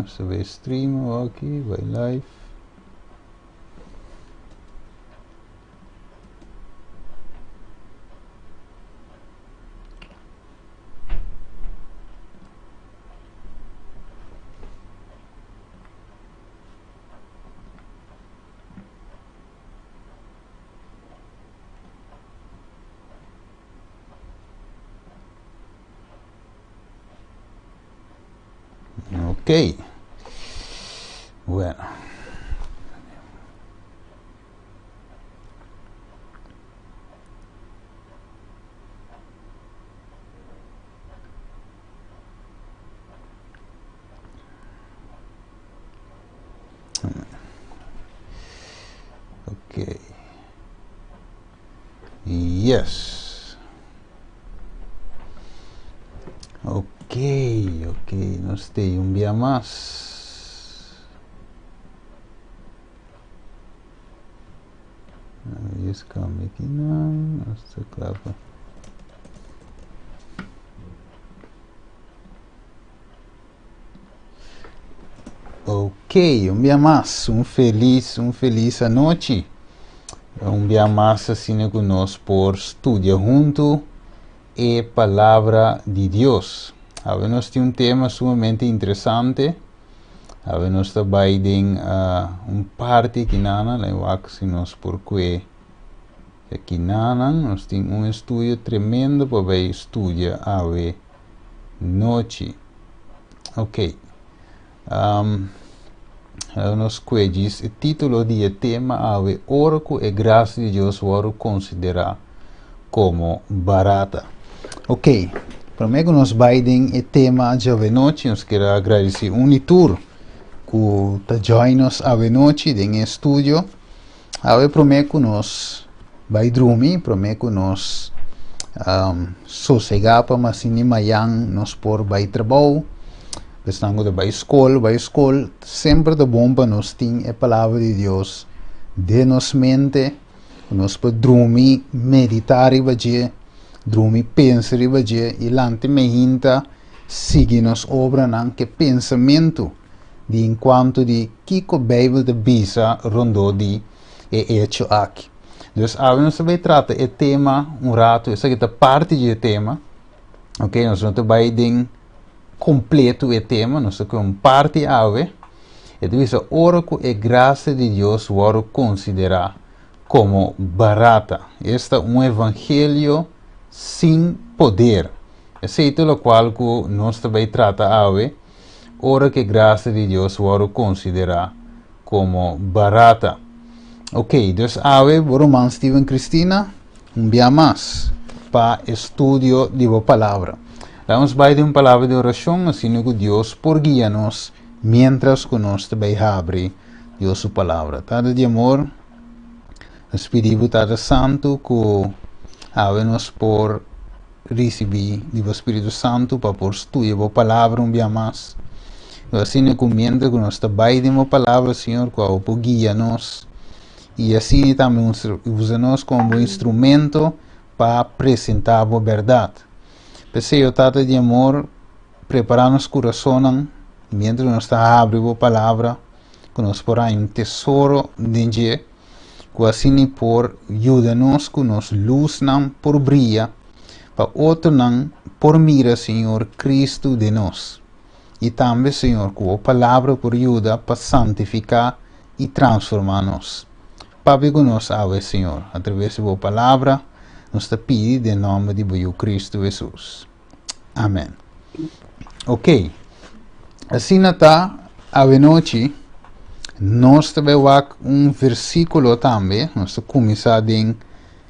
Você vai stream aqui, vai live. Ok. Bueno. Ok. Yes. Ok, nós temos um dia mais. Isso, calma aqui, não. Nossa, clava. Ok, um dia mais. Um feliz noite. Um dia mais assim que nós por estudar junto a palavra de Deus. Agora nós temos um tema sumamente interessante. Agora nós também temos parte que se nós por que aqui nós temos estudo tremendo para estudar a noite. Ok. Nós diz o título do tema é Orco e graça de Deus vou considerar como barata. Ok, para mim que nós vamos o tema de hoje noite, nós quero agradecer Unitur que está join-nos hoje noite em estúdio. Hoje para mim que nós vamos dormir, para mim que nós sossegar para mas em manhã nós por vai trabalho. Estamos de vai escola, sempre é bom para nós ter a palavra de Deus de nossa mente, nós podemos dormir, meditar e fazer, dormir, pensar e fazer, e lá também seguir nos obras que pensamento de enquanto de que a Bíblia de Bisa rondou de hecho aqui. Então, nós vai tratar o tema rato, essa é parte do tema, ok? Nós não vai completo o tema, nós temos parte ave, e diz a oracle e graça de Deus vou considerar como barata. Este é um evangelho sem poder. Esse é o qual nós também trata ave, oracle e graça de Deus vou considerar como barata. Ok, então ave, irmã Steven Cristina, dia mais para estudo de a palavra. Vamos vai de uma palavra de oração, assim que Deus por guia-nos, mientras que nós também abre Deus sua palavra. Tata de amor, Espírito Tata Santo, que abre-nos por receber do Espírito Santo para por estudar a palavra dia mais. Assim que mientras que nós também de uma palavra, Senhor, que por guia-nos, e assim também usa-nos como instrumento para apresentar a verdade. Pensei, Tata de amor, preparar nosso coração, mientras nós está abrindo a palavra, que nós porá um tesouro dentro, que assim por ajuda-nos, que nos luz não por brilha, para outro não por mira, Senhor, Cristo de nós. E também, Senhor, que a palavra por ajuda para santificar e transformar-nos. Papai conosco, Senhor, através da palavra, nós te pedimos em nome de Cristo Jesus. Amém. Ok. Assim está, a noite, nós temos versículo também, nós começamos em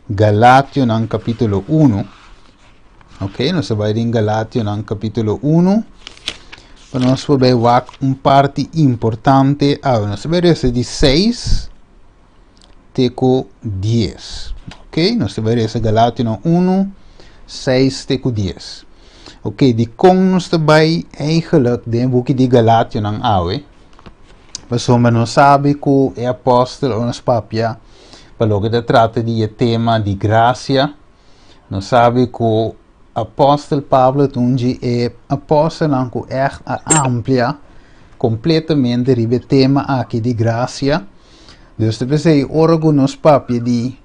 Galátios, no capítulo 1. Ok, nós vamos em Galátios, no capítulo 1. Para nós ver parte importante, nós vamos de 6 até 10. Ok, nós vamos Galátios 1, 6 até 10. Ok, die kon ons erbij eigenlijk de boekje die Galatien ang awe. Insomma, non sabe que o apóstolo ons papia, pelo que trata di tema di grazia, non sabe que o apóstolo Pablo tunji é apóstolo anco echt amplia completamente ribe tema aqui de graça. Dus te pensei, ora nos papi di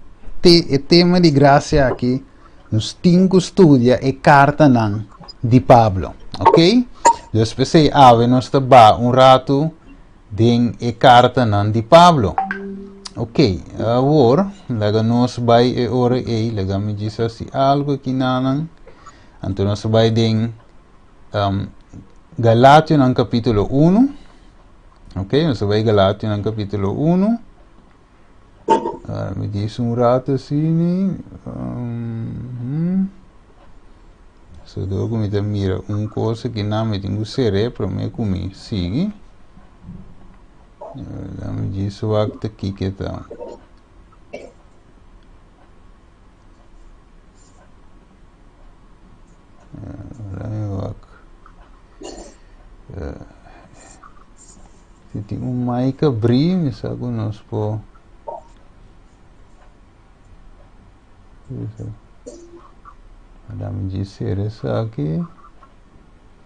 tema de graça aqui, nos cinco studia e carta nan di Pablo, ok? Dus pensei, ave nos te ba un rato den e carta nan di Pablo. Ok, agora, lega nos vai e ora e, lega me diz assim, algo aqui nanan, então nos vai den Galatio nan capítulo 1, ok, nos vai Galatio nan capítulo 1, me diz rato assim, so dopo mi mira coisa que não me tenho cerebro, me comi, sigue. Me diz o acto aqui que tá. Se tem mic abrir, me sabe nós pô. Me diz isso aqui.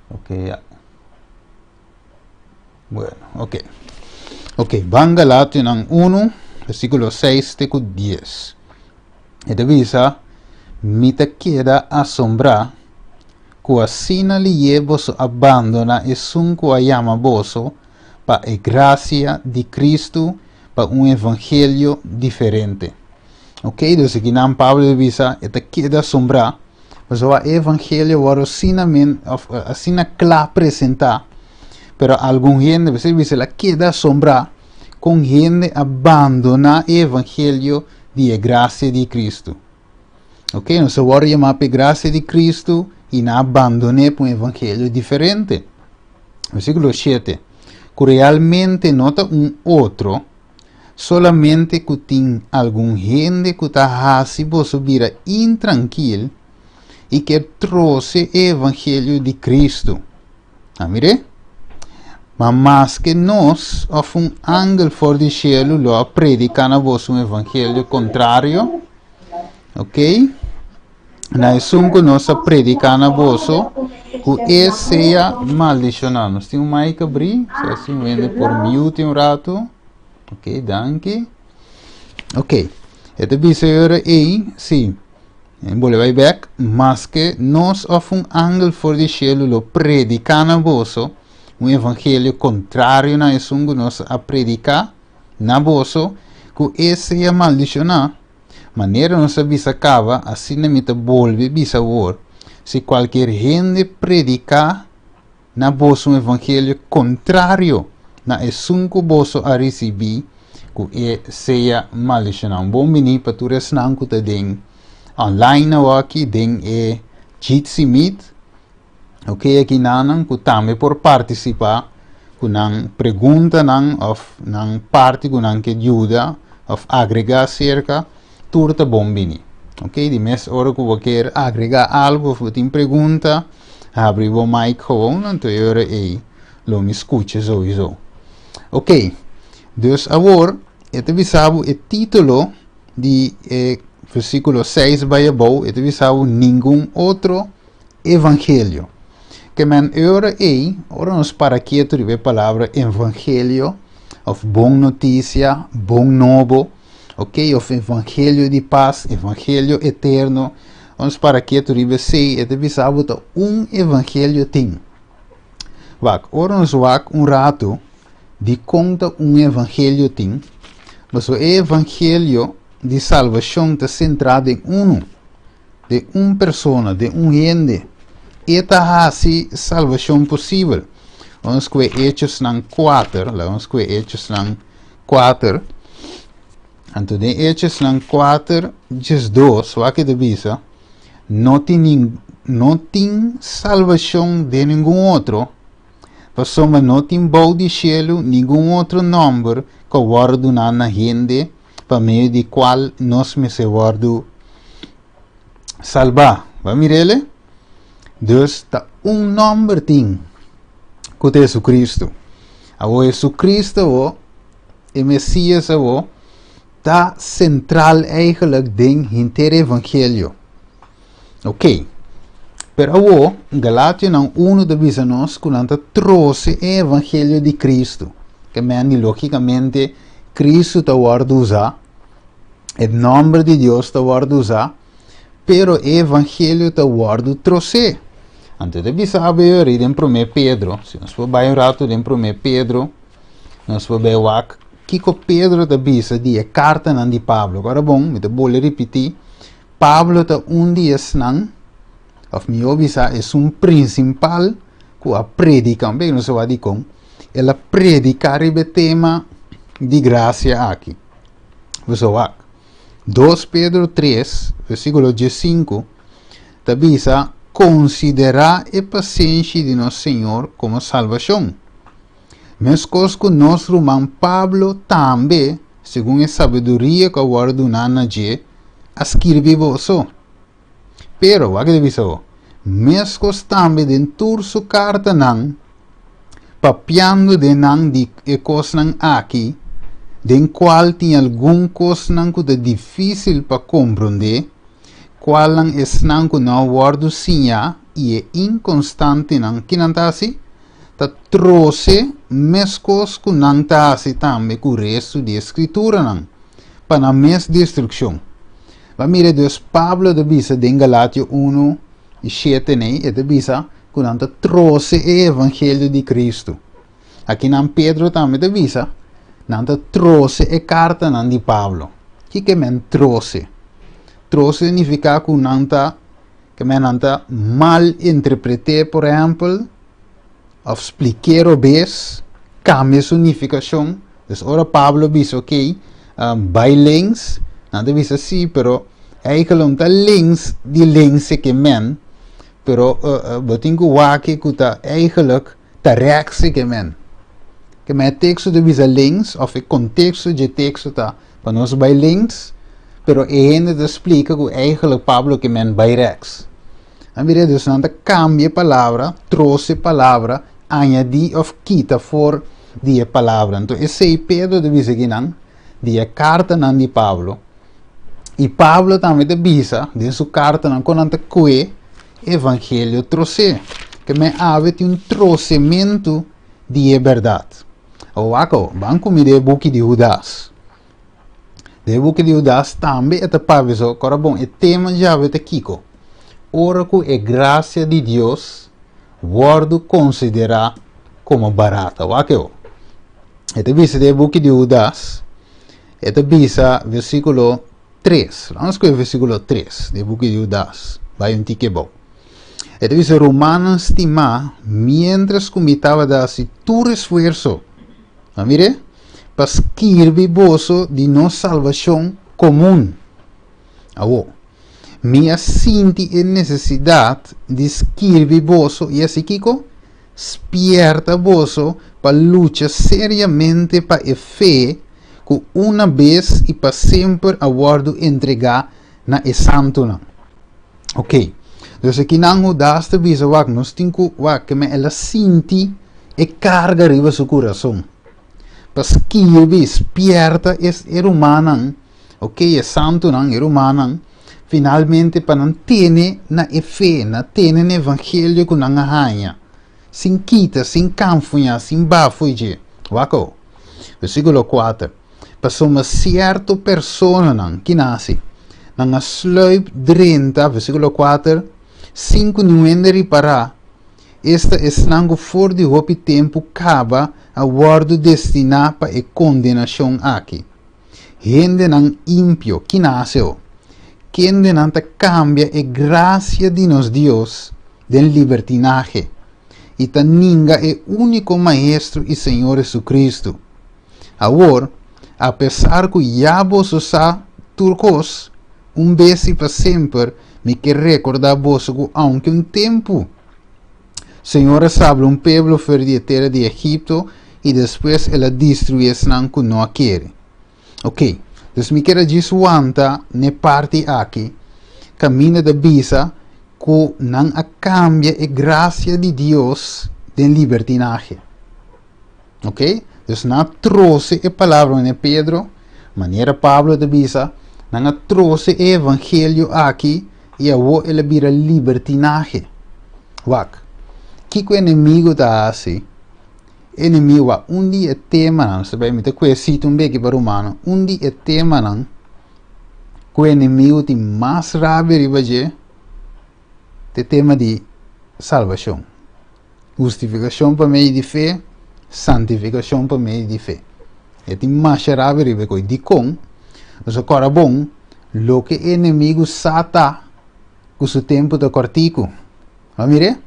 Ok, ya. Bueno, ok. Ok, van Galatio ng 1, versículo 6 teco 10. E divisa, mi te queda asombra, que assina li vosso abbandona e sunco ayama vosso, pa e gracia di Cristo, pa un evangelio differente. Ok, dus aqui na Pablo divisa, e te queda asombra, mas o evangelio waro assina clar presentar, pero algum gente, você la queda asombrar com gente abandona o evangelho de graça de Cristo. Ok? Não se pode chamar para graça de Cristo e não abandone para um evangelho diferente. Versículo 7. Que realmente nota outro, solamente que tem algum gente que está assim, você vira intranquilo e que trouxe o evangelho de Cristo. Amire? Mas que nós, of ángel for de cielo, lo predica na vos evangelho contrário, ok? Na que nós predica na vos, que seja maldicionado. Nós temos mais que abrir, se assim vende por mute rato, ok, danke. Ok, este bisogna aí, sim, vou levar back, mas que nós, of ángel for de cielo, lo predica na vos, evangelho contrário na esungo nós a predicar na vosso que esse é maldicionar maneira nossa bisa cava assim na mita volve bisa war se qualquer gente predicar na vosso evangelho contrário na esungo vosso a receber que seja maldicionar bom mini para tu resnan que te den online aqui den e Jitsi Meet. Ok, aqui nanan ku também por participar ku nang pergunta nang of nang parte ku nang que ajuda of agregar cerca turta bombini. Ok, de mes hora ku quer agregar algo of tem pergunta abre o mic gewoon então eu aí lo me escuta sowieso. Ok, dus agora eu te visavo o título de versículo 6 vai abou eu te visavo nenhum outro evangelho. Que men ora nos para quieto de ver palavra evangelho, of bom notícia, bom novo, ok, of evangelho de paz, evangelho eterno, nos para quieto de ver sei, et bisabota evangelho tem. Vak, ora nos wak rato de conta evangelho tem, mas o evangelho de salvação está centrado em de persona, de gente. Eta assim salvação possível. Vamos que Hechos nan 4, vamos que Hechos nan 4. Então de Hechos nan 4, just 2, o que devisa, não tem salvação de nenhum outro. Passamos não tem bom de cielo, nenhum outro nome que guardo na gente, para meio de qual nós me se guardo salvar. Vamos ver? Dus tá nome tem que é Jesus Cristo. O Jesus Cristo o Messias o tá central eigenlijk ding in het evangelio. Ok. Pero o Galatio não uno de bisa nós quando trouxe o evangelho de Cristo, que meni logicamente Cristo está guarda usar, o nome de Deus está guarda usar, pero o evangelho está guarda trouxe. Antes de bisa abe rir em 1 Pedro, se nós for bem rato em 1 Pedro, nós for bem wak, Kiko Pedro da bisa di carta nan di Pablo. Agora bom, me te vou repetir, Pablo está dia snang, of meu bisa é principal que a predica, bem não se vai dizer com, ela predicar o tema de graça aqui. Você vai 2 Pedro 3, versículo 15, da bisa considerar a paciência de nosso Senhor como salvação. Mas que nosso irmão Pablo também, segundo a sabedoria que agora do Nana G, escreve você. Pero, o que deve ser? Mas também dentro da sua carta não, papiando de não de coisas aqui, den qual tem algum coisa que é difícil para compreender, qual não é que não guardo sinha e é inconstante não, que não está assim? Ta trouxe mescos que não está assim também com o resto da escritura não, para a mesma destruição. Mas mire, Deus Pablo de bisa de Galatio 1 e 7 né, é de bisa que não trouxe o evangelho de Cristo. Aqui não Pedro também de bisa, não trouxe a carta não de Pablo. O que men trouxe? Trouxe significa que não está mal interpretado, por exemplo, ou explicar o bes, cambia significação. Então, ora Pablo diz, ok, by links, não deve ser assim, pero eigenlijk não está links, die links que men, pero betingo wake que está eigenlijk está reactie que men. Que men texto deve ser links, of o contexto de texto está para nós by links, pero ainda te explica que eigenlijk Pablo que men by reacts. A mira, dus não cambia palavra, trouxe palavra, añadir of quita for die palavra. Então, esse Pedro deve ser que não, die carta não de Pablo. E Pablo também te bisa, de sua carta não conta que evangelho trouxe, que me ave um trouxemento de verdade. O ako, banco me de book de Judas. De book de Judas também é para ver, agora bom, o tema já vai te kiko. Ora que é graça de Deus, guardo considerar como barata. O ako, é te bisa de book de Judas, é te bisa versículo 3, vamos com o versículo 3 do book de Judas, vai um tique bom. Ele diz, Romanos estima, mientras comitava dasi tu esforço, mire, para escrever vosso de nossa salvação comum. Minha senti a necessidade de escrever vosso, e assim Kiko, spierta vosso para lutar seriamente para a fé, que uma vez e para sempre aguardo entregar na santo não. Ok. Então aqui não dá esta visa wak nós temos que me ela sente e carga riba seu coração. Para escrever, espierta é humana. Ok, é santo não, é humana. Finalmente para não ter na fé, na ter no evangelho que não arranha. Sem quita, sem canfunha, sem bafuige. Wako. Versículo 4. Para uma certa pessoa que nasce, na sluip 30, versículo 4, 5 não é reparar, esta é for de hope tempo acaba a guardo destinado para a condenação aqui. Gente não ímpio, que nasce, que não cambia a graça de nos Deus, del libertinaje, e ta ninga é único Maestro e Senhor Jesus Cristo. Agora, apesar que já vos usa turcos, vez e para sempre, me quer recordar vos que aunque tempo, Senhor sabe pueblo fora de terra de Egipto e depois ela destruiu que não quer. Ok, então me quer dizer na parte aqui, caminho da bisa, que não cambia a graça de Deus de libertinagem. Ok? Dus na trouxe a palavra de Pedro, maneira Pablo de bisa, na trouxe o evangelho aqui e a ele vira libertinagem. Wak. Que o inimigo está assim? Inimigo, dia é tema, não sabe? Me te conheci um pouco para o humano. Dia é tema, não. Que o inimigo tem mais rabia ribaje. Te tema de salvação. Justificação para meio de fé, santificação para meio de fé. E tem mais rabia ribaje de com. Mas agora bom, lo que inimigo sata com o tempo de cortico. Mire?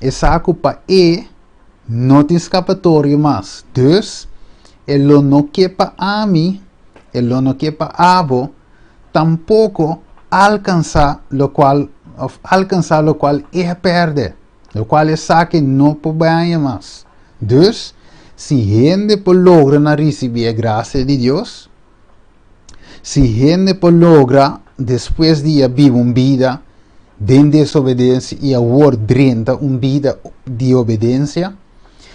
Essa culpa é não tem escapatória mais. Dus, ele não quer para a mim, ele não quer para a abo, tampouco alcançar o qual é perde, o qual é saque não pode mais. Dus, se gente por logra na receber a graça de Deus, se gente por logra depois de viver uma vida de desobediência e agora drenta uma vida de obediência,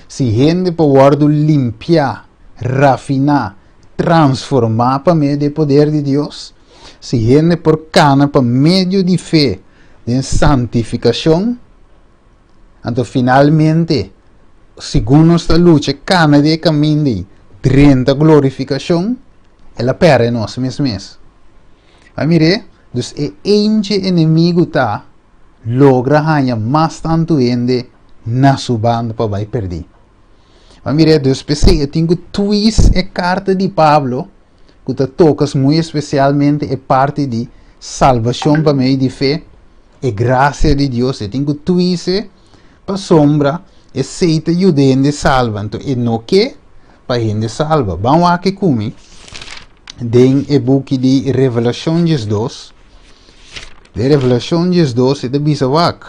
se gente pode limpar, rafinar, transformar para meio do poder de Deus, se gente por cana para meio de fé, de santificação, então finalmente, segundo esta luta, cana de caminho de drenta glorificação, ela perde nós mesmos. A mire, dus é inimigo tá logra ganhar mais tanto ende na sua banda para vai perder. A mire, dus pensei, eu tenho twist e carta de Pablo que te tocas muito especialmente é parte de salvação para meio de fé e graça de Deus. Eu tenho twist para sombra e seita ajudando salva. Então, é não que para gente salva. Vamos aqui comigo. Den e boek de Revelação 2. De Revelação 2 é de bisa wak.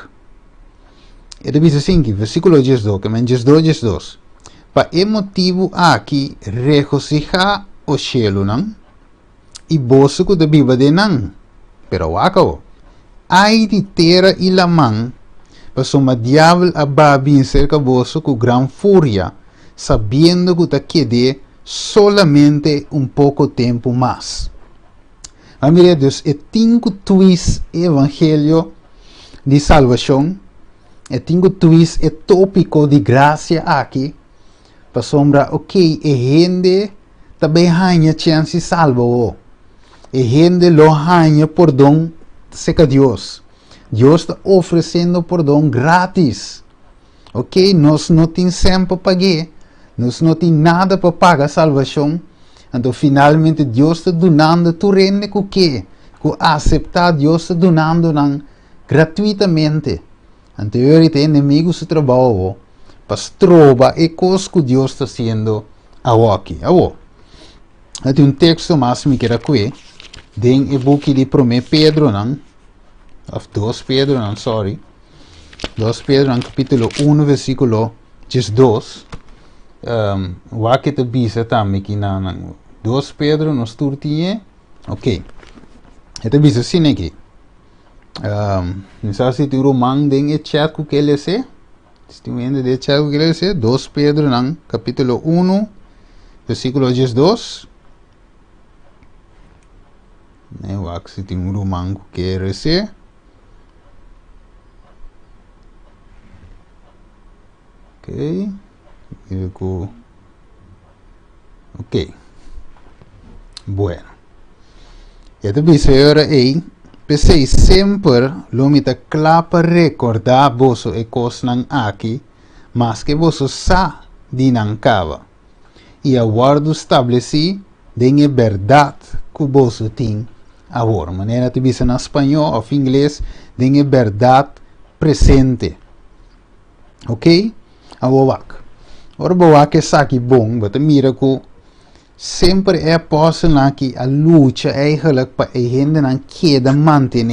É de bisa 5, versículo 2, que men 2. Pa e motivo aqui regocijar o cielo não? E bolso que de biba de não. Pero wako. Ai de terra e la man. Pa soma diablo a babin cerca bolso com gran fúria, sabendo que ta quede solamente um pouco tempo mais. Amém, Deus, é cinco twist evangelho de salvação, é cinco twist é tópico de graça aqui, para sombra, ok, é gente também ganha chance salvo, é gente lo ganha perdão seca Deus. Deus está oferecendo perdão grátis, ok, nós não temos sempre para pagar. Nós não temos nada para pagar a salvação. Então, finalmente, Deus está donando tu rende com o que? Com aceitar Deus está donando gratuitamente. Então, eu tenho inimigos de trabalho para trovar e coisas que Deus está fazendo aqui. Eu tenho texto mais que era aqui. Tem o book de 1 Pedro, não? Of 2 Pedro, não, sorry. 2 Pedro, capítulo 1, versículo 2. Wak te bisa também que na 2 Pedro nos turtinha, ok. Ito bisa sini aqui. Não se tu romang deng e chat ku kele se. Estimando de chat ku kele se 2 Pedro nang capítulo 1 versículo 2. Ne wak se tu romang ku kele se. Ok. Ok. Bueno. Ito bisa ora é pensei sempre lo mita clapa recordar vosso e cos nang aqui, mas que vosso sa di nang cava. E aguardo estabeleci dengue verdade que vosso tem agora. Maneira te bisa na espanhol ou inglês dengue verdade presente. Ok? Awak. Ora boa que saque bom, mas mira que sempre é possível que a luta é eigenlijk para a gente não queda manter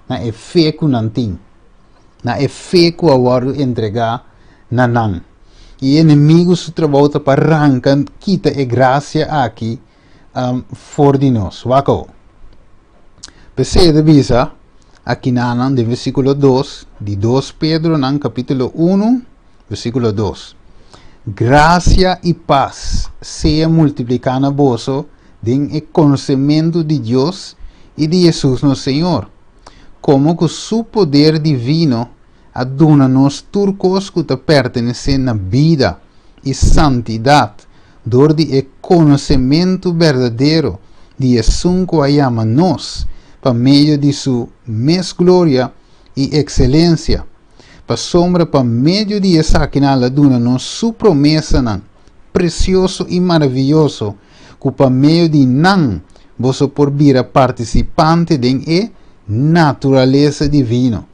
na fé que não tem, na fé que agora entregar na não. E inimigos trabalham para arrancar quita a graça aqui for de nós. Wako. Pensei de visa aqui na de versículo 2 de 2 Pedro na capítulo 1 versículo 2. Graça e paz seja multiplicada vosso em conhecimento de Deus e de Jesus nosso Senhor, como que seu poder divino aduna-nos turcos que te pertenecem na vida e santidade, door de conhecimento verdadeiro de Jesus que ama nós, para meio de sua glória e excelência. Para sombra, para meio de essa que nala aduna-nos sua promessa, precioso e maravilhoso, que para meio de não, você por vir a participante de natureza divina.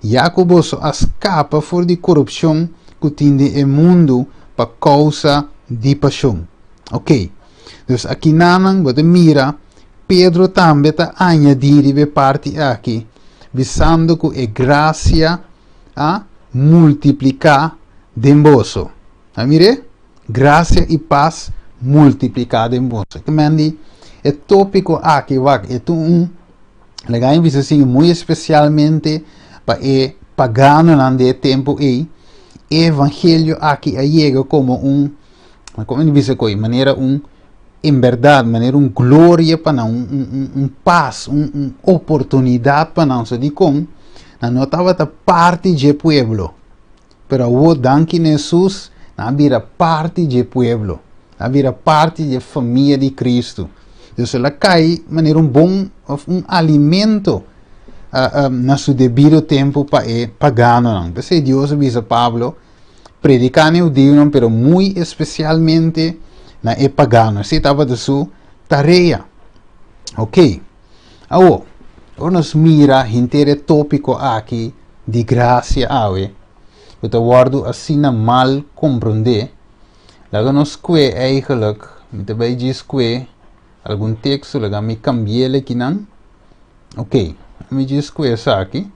Já que você escapa for de corrupção que tem no mundo para causa de paixão. Ok. Então aqui nanan, você mira, Pedro também está añadir parte aqui, visando que a graça a multiplicar de vosso. Amire? Graça e paz multiplicada em vosso. Que mandi, é tópico aqui, é legal em assim, muito especialmente para o pagano nande tempo e evangelho aqui chega como como diz coi, maneira em verdade, maneira glória para paz, oportunidade para nós de com não estava parte do pueblo, pero o danke Jesus na vira parte do pueblo, na vira parte da família de Cristo. Então ela cai maneira bom alimento na seu devido tempo para o pagano. Porque Deus avisa Pablo predicando o Deus, pero muito especialmente na e pagano. Se estava de sua tarefa. Ok. Agora nos mira inteiro tópico aqui de graça awe. Eu guardo assim na mal compreender. Laga nos que eigenlijk, met bij diz que algum texto laga me cambiar aqui não. Ok. Me diz que essa aqui.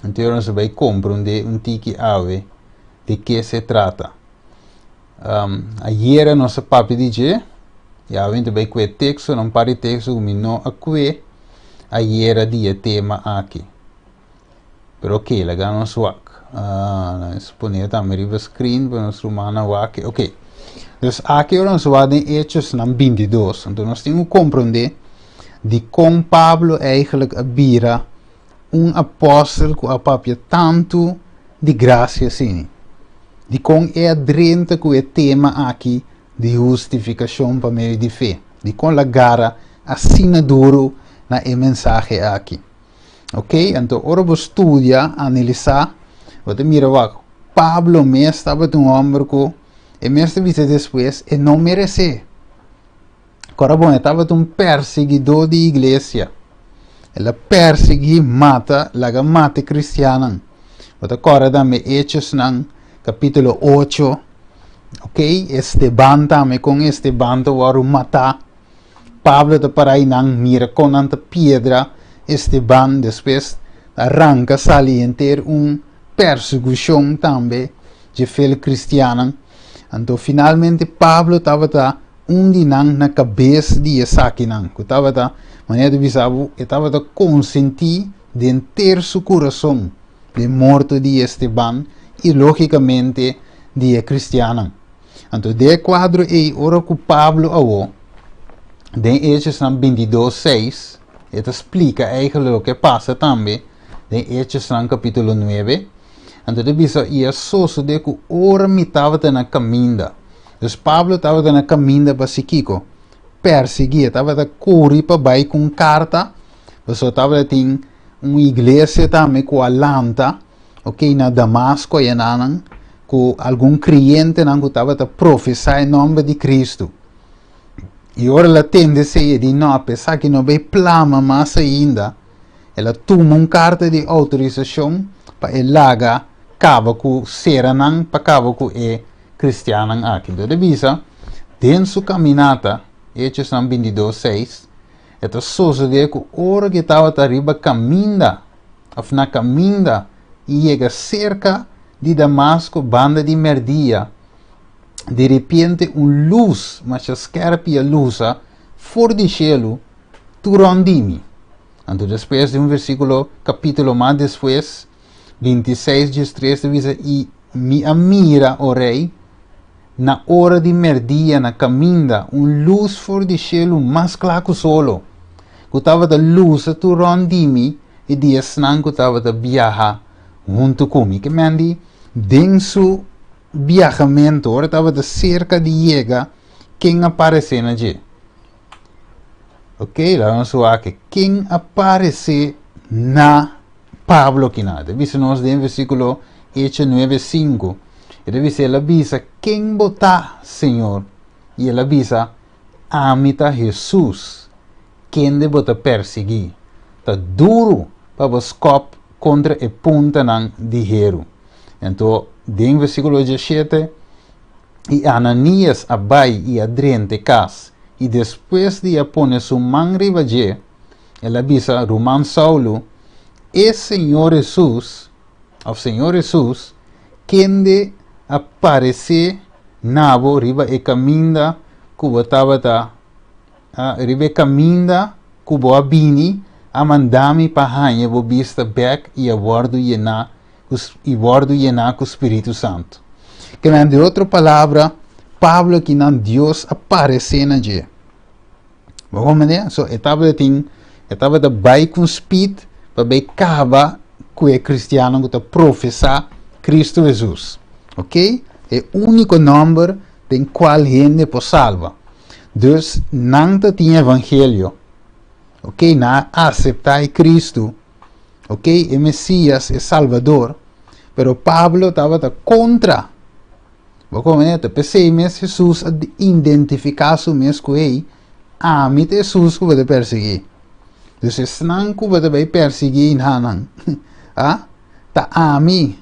Então nós vai compreender tiki awe de que se trata. Ayer nossa papi dice, já vem vai que texto, não pare texto como não aqui. Ayer dia tema aqui. Pero ok, laga nos wak. Exponer também riba screen para nós rumana wak. Ok. Então aqui nós vamos em Hechos 22. Então nós temos que compreender de como Pablo eigenlijk vira apóstolo que apapia tanto de graça assim. De como é adrente que é tema aqui de justificação para meio de fé. De como a gara assina duro na mensagem aqui. Ok? Então, ora vou estudar, analisar, você mira Pablo mesmo estava um homem que e mesmo vista depois e não merece. Agora bom, estava um perseguidor de igreja. Ele persegui, mata cristiana. Você agora dá-me Hechos capítulo 8. Ok? Esteban também com Esteban waru matar. Pablo te parai mira com anta piedra. Esteban depois arranca saliente perseguição também de fé cristiana. Então finalmente Pablo estava na cabeça de Esaquinan, que estava maneira de bisavo, estava consentir de ter seu coração de morte de Esteban e logicamente de cristiana. Então de quadro é ora que Pablo avô de Hechos 22:6, ele explica eigenlijk o que passa também de Hechos capítulo 9. Então de bisa ia soso de que ora me estava na caminho. Dus Pablo estava na caminho para Siquico, perseguir, estava correr para baixo com carta, você estava tem uma igreja também com Atlanta, ok, na Damasco e nanan, com algum cliente que estava a professar em nome de Cristo. E ora ela tende a ser de não, apesar que não vai plama mais ainda, ela toma uma carta de autorização para elaga cava com seranan para cava com cristiano aqui. Então, devisa, dentro sua caminhada, Hechos 22:6, é só de que hora que estava arriba caminha, na caminha, e chega cerca de Damasco, banda de merdia, de repente luz, mas a scarpia luz, fora de cielo, turandimi. Então, depois de versículo, capítulo mais depois, 26:3, diz, e me admira, o rei, na hora de merdia, na caminha, luz fora de cielo, mais claro que solo. Que estava da luz, turandimi, e dias não que estava da viajar, junto comigo. Que mandi, denso viajamento, ora estava de cerca de chega, quem aparece na G. Ok, lá vamos ver que quem aparece na Pablo que nada. Vise nós em versículo Hechos 9:5. Ele diz, ela avisa quem botar, Senhor, e ela avisa amita Jesus, quem de botar perseguir. Tá duro para os cop contra e punta nan dijeron. Então, em versículo 17, e Ananias abai e adrente cas, e depois de poner su mão ribaje, ela avisa Román Saulo, e Senhor Jesus, quem de aparecer nabo riba e caminda cuba tabata, riba caminda cuba abini, a mandami pahanha bo vista back e a bordo llena com o Espírito Santo. Que de outra palavra, Pablo que não Deus aparece na dia. Vamos ver? So, etapa da bai com speed, para bem cava que é cristiano que professa Cristo Jesus. Ok? É o único número em qual gente pode salva. Dus, não tem evangelho. Ok? Não aceitar Cristo. Ok? É Messias, é Salvador. Pero Pablo estava contra. Vamos ver? Pensei mesmo Jesus a identificar-se mesmo com ele. Mim Jesus que vai perseguir. Dus se não que vai perseguir não. Tá mim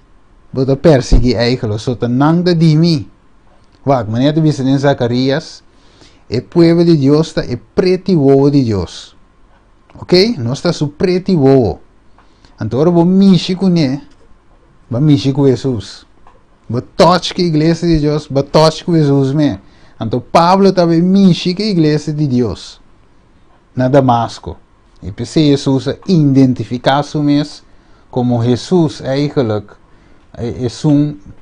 vai perseguir eigenlijk. So tá não da de mim. Wacht, maneira de visar em Zacarias, o povo de Deus está é preto de Deus. Ok? Nós está su preto vovo. Então, vamos mexer com ele. Vamos mexer com Jesus. Vamos tocar a igreja de Deus. Vamos tocar com Jesus mesmo. Então, Pablo também mexer com a igreja de Deus. Na Damasco. E pensei Jesus a identificar-se mesmo como Jesus eigenlijk é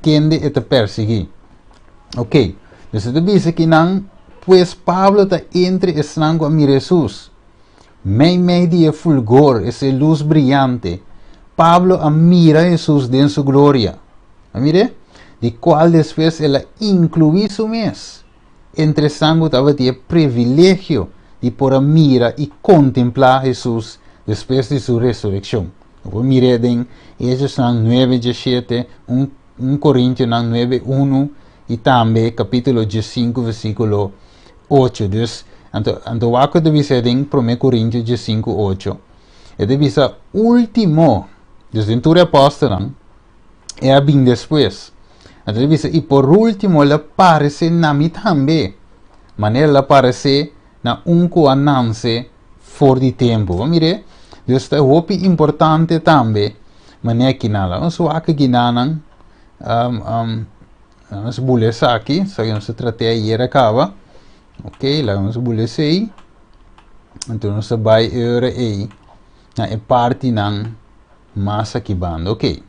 quem de te perseguir. Ok, então você diz que não, pois Pablo está entre estranho a mim Jesus. Meio de fulgor, essa luz brilhante. Pablo admira Jesus de sua glória. Mire, de qual depois ela inclui su mês. Entre sangue estava de privilégio de por mira e contemplar Jesus depois de sua ressurreição. Mire em Hechos 9:17, 1 Coríntios 9:1 e também capítulo 15, versículo 8. Então, o que deve ser em 1 Coríntios 15:8. E deve ser último, desventura apóstola, é bem depois. Então, deve ser, e por último, ela aparece na mim também. Maneira ela aparece na ananse fora de tempo. Vamos ver? Dus é muito importante também. Maneira que nada. Vamos ver aqui nada. Vamos bulesar aqui. Só que não se trata de ir acaba. Ok, lá vamos bulesar aí. Então, nós vai aí. É parte não massa que banda. Ok.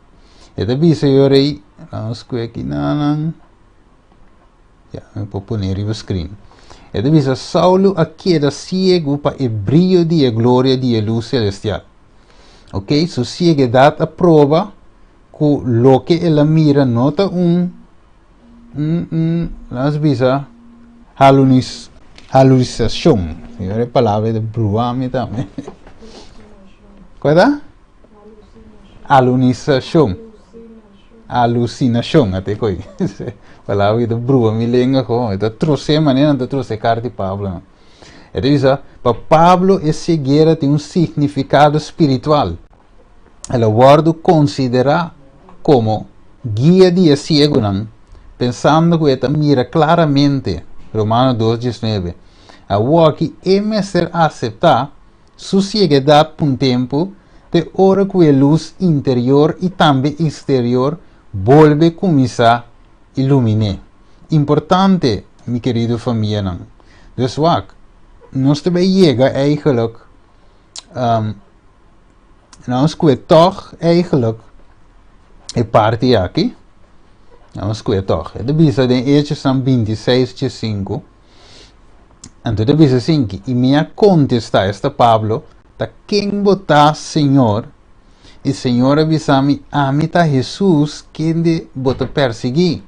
E daí se aí. Vamos ver aqui nada. Já, eu vou pôr no screen. E daí Saulo queda ciego para o brilho de glória de luz celestial. Ok, sua ceguidade a prova que o que ela mira nota las visa hallucinação. É a palavra de bruame também. Qual é? Alucinação, até coi. Palavra de bruame lenga ko. Então trouxe maneira de trouxe carta Pablo. É isso. Para Pablo essa cegueira tem significado espiritual. Ela guarda considera como guia de cego não, pensando que ela mira claramente. Romanos 2:19. A que é ser aceitar sua cegueira por um tempo, de hora que a luz interior e também exterior volve a começar a iluminar. Importante, minha querida família. Não. Dus nós também chega eigenlijk, nós que toch eigenlijk é parte aqui. Nós que toch. De bisa em Hechos 26:5. Então, de bisa assim que e minha contesta esta Pablo, tá quem botar Senhor, E Senhor avisami, amita Jesus, quem de bota persegui.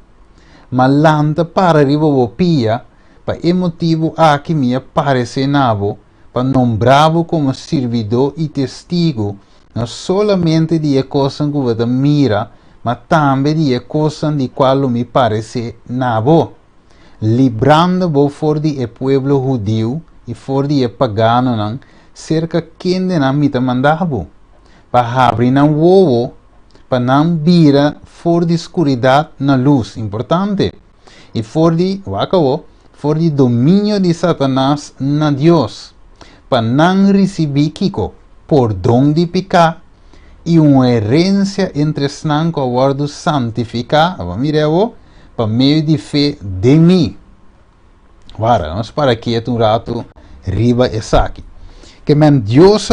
Mas lanta para riba o pia, para emotivo aqui minha parece nabo, para nombravo como servidor e testigo, não somente de coisa que você mira, mas também de coisa de qual me parece nabo. Librando-vos for de pueblo judío e for de pagano, não, cerca quem de não me mandavo. Para abrir não ovo, para não vira for de escuridade na luz, importante. E for de domínio de Satanás na Deus, para não receber Kiko, por dom de pecar, e uma herência entre snang com o guardo santificar, para meio de fé de mim. Agora, vamos para aqui um rato, riba e saque. Que men Deus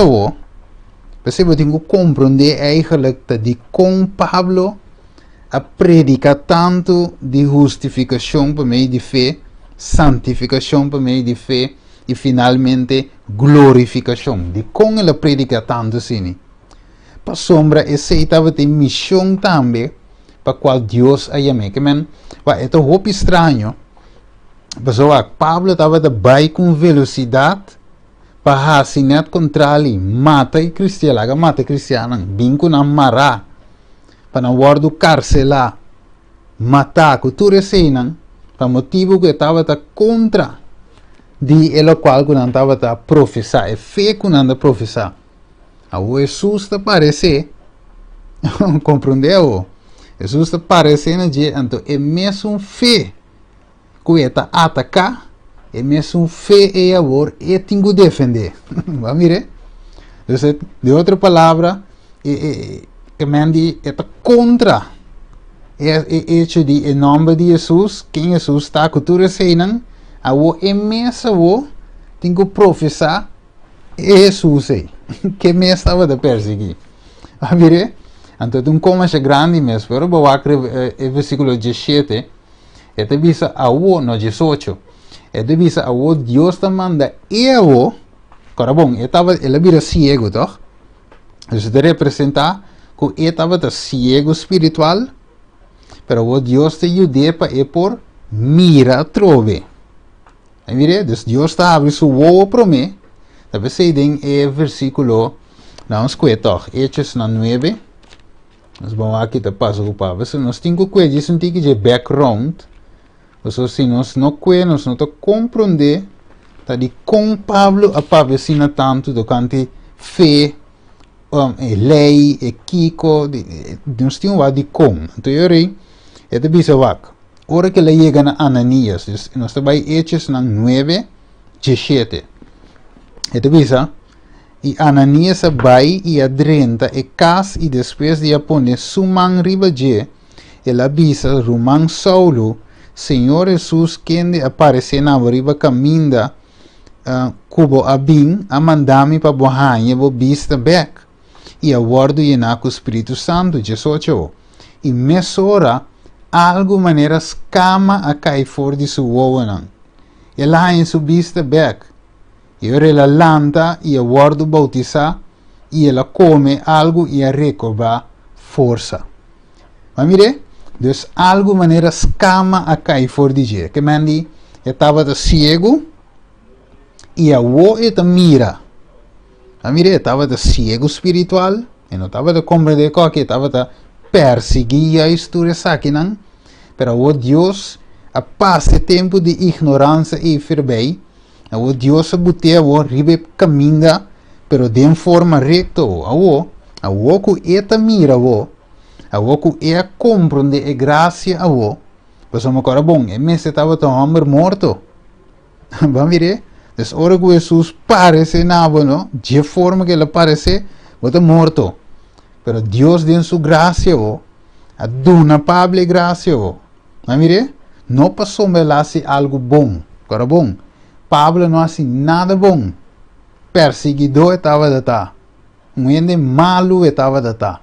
você tem que compreender eigenlijk de com Pablo a predica tanto de justificação por meio de fé, santificação por meio de fé e finalmente glorificação. De com ele predica tanto assim. Para sombra, esse estava de missão também para qual Deus a chama. Que men, é um pouco estranho. Pessoal, Pablo estava de bem com velocidade para assinar controle, mata cristiana, binco na mará, para não guardo carcelar, matar, cultura cena, para motivo que estava contra de ele qual que não estava a professar, é fé que não anda professar. A Jesus te parece, compreendeu? Jesus te parece na dia, então é mesmo fé que está atacar. É mesmo fé e amor e tenho que defender. Vamos ver? Então, de outra palavra, que mandi é contra hecho de em nome de Jesus, quem Jesus está cultura seinan, a o é mesmo tenho que professar Jesus aí, que me estava de perseguir. Vamos ver? Então, como é grande mesmo, pero vou escrever o versículo 17, e te visa a o no 18. E devisa a o Deus te manda eu, cara bom, ele vira ciego, toch? Isso te representa que ele estava ciego espiritual, pero o Deus te ajuda para por mira trove. Aí Deus está abre su ovo para mim. Talvez se den versículo, não escuta, toch? Hechos na 9. Nós vamos aqui te passo o papo. Nós temos que dizer um tique de background. Então, se nós não conhecemos, nós não compreender, tá de com Pablo a Pablo ensina tanto do canto fé, lei, Kiko, nós temos de com. Então, eu rei, é de bisavak. Ora que ele chega na Ananias, nós estamos hechos na 9, 17. É de bisa, e Ananias vai e adrenta e cas e depois de aponer sumang riba je, ele avisa Romão Saulo, Senhor Jesus, quem aparece na riba caminda, cubo abin, a mandar-me para borranha, vou vista back. E a guardo llenar com o Espírito Santo, Jesus. E mesora, algo maneira escama a cair fora de sua oanan. E lá em sua vista back. E ela lanta e a guardo bautizar, e ela come algo e a recobra força. Mas mire, dus algo maneira escama a cair fora de dia. Que mandi, estava cego e a o eta mira. A mira estava cego espiritual e não estava a compreender que estava a perseguir a história saquinan. Pero o Deus a passe tempo de ignorância e ferbei. O Deus a botea o ribe caminha, pero de forma recta a o que eta mira o. A que é compreender a graça a o. Pois é uma coisa bom. E mesmo estava tão homem morto. Vamos ver? Então, ora que Jesus parece nada, não? De forma que ele parece, está morto. Pero Deus tem sua graça o. A dona Pablo graça o. Vamos ver? Não passou me lá algo bom. Coisa bom. Pablo não assim nada bom. Perseguidor estava de tá. Um ende malo estava de tá.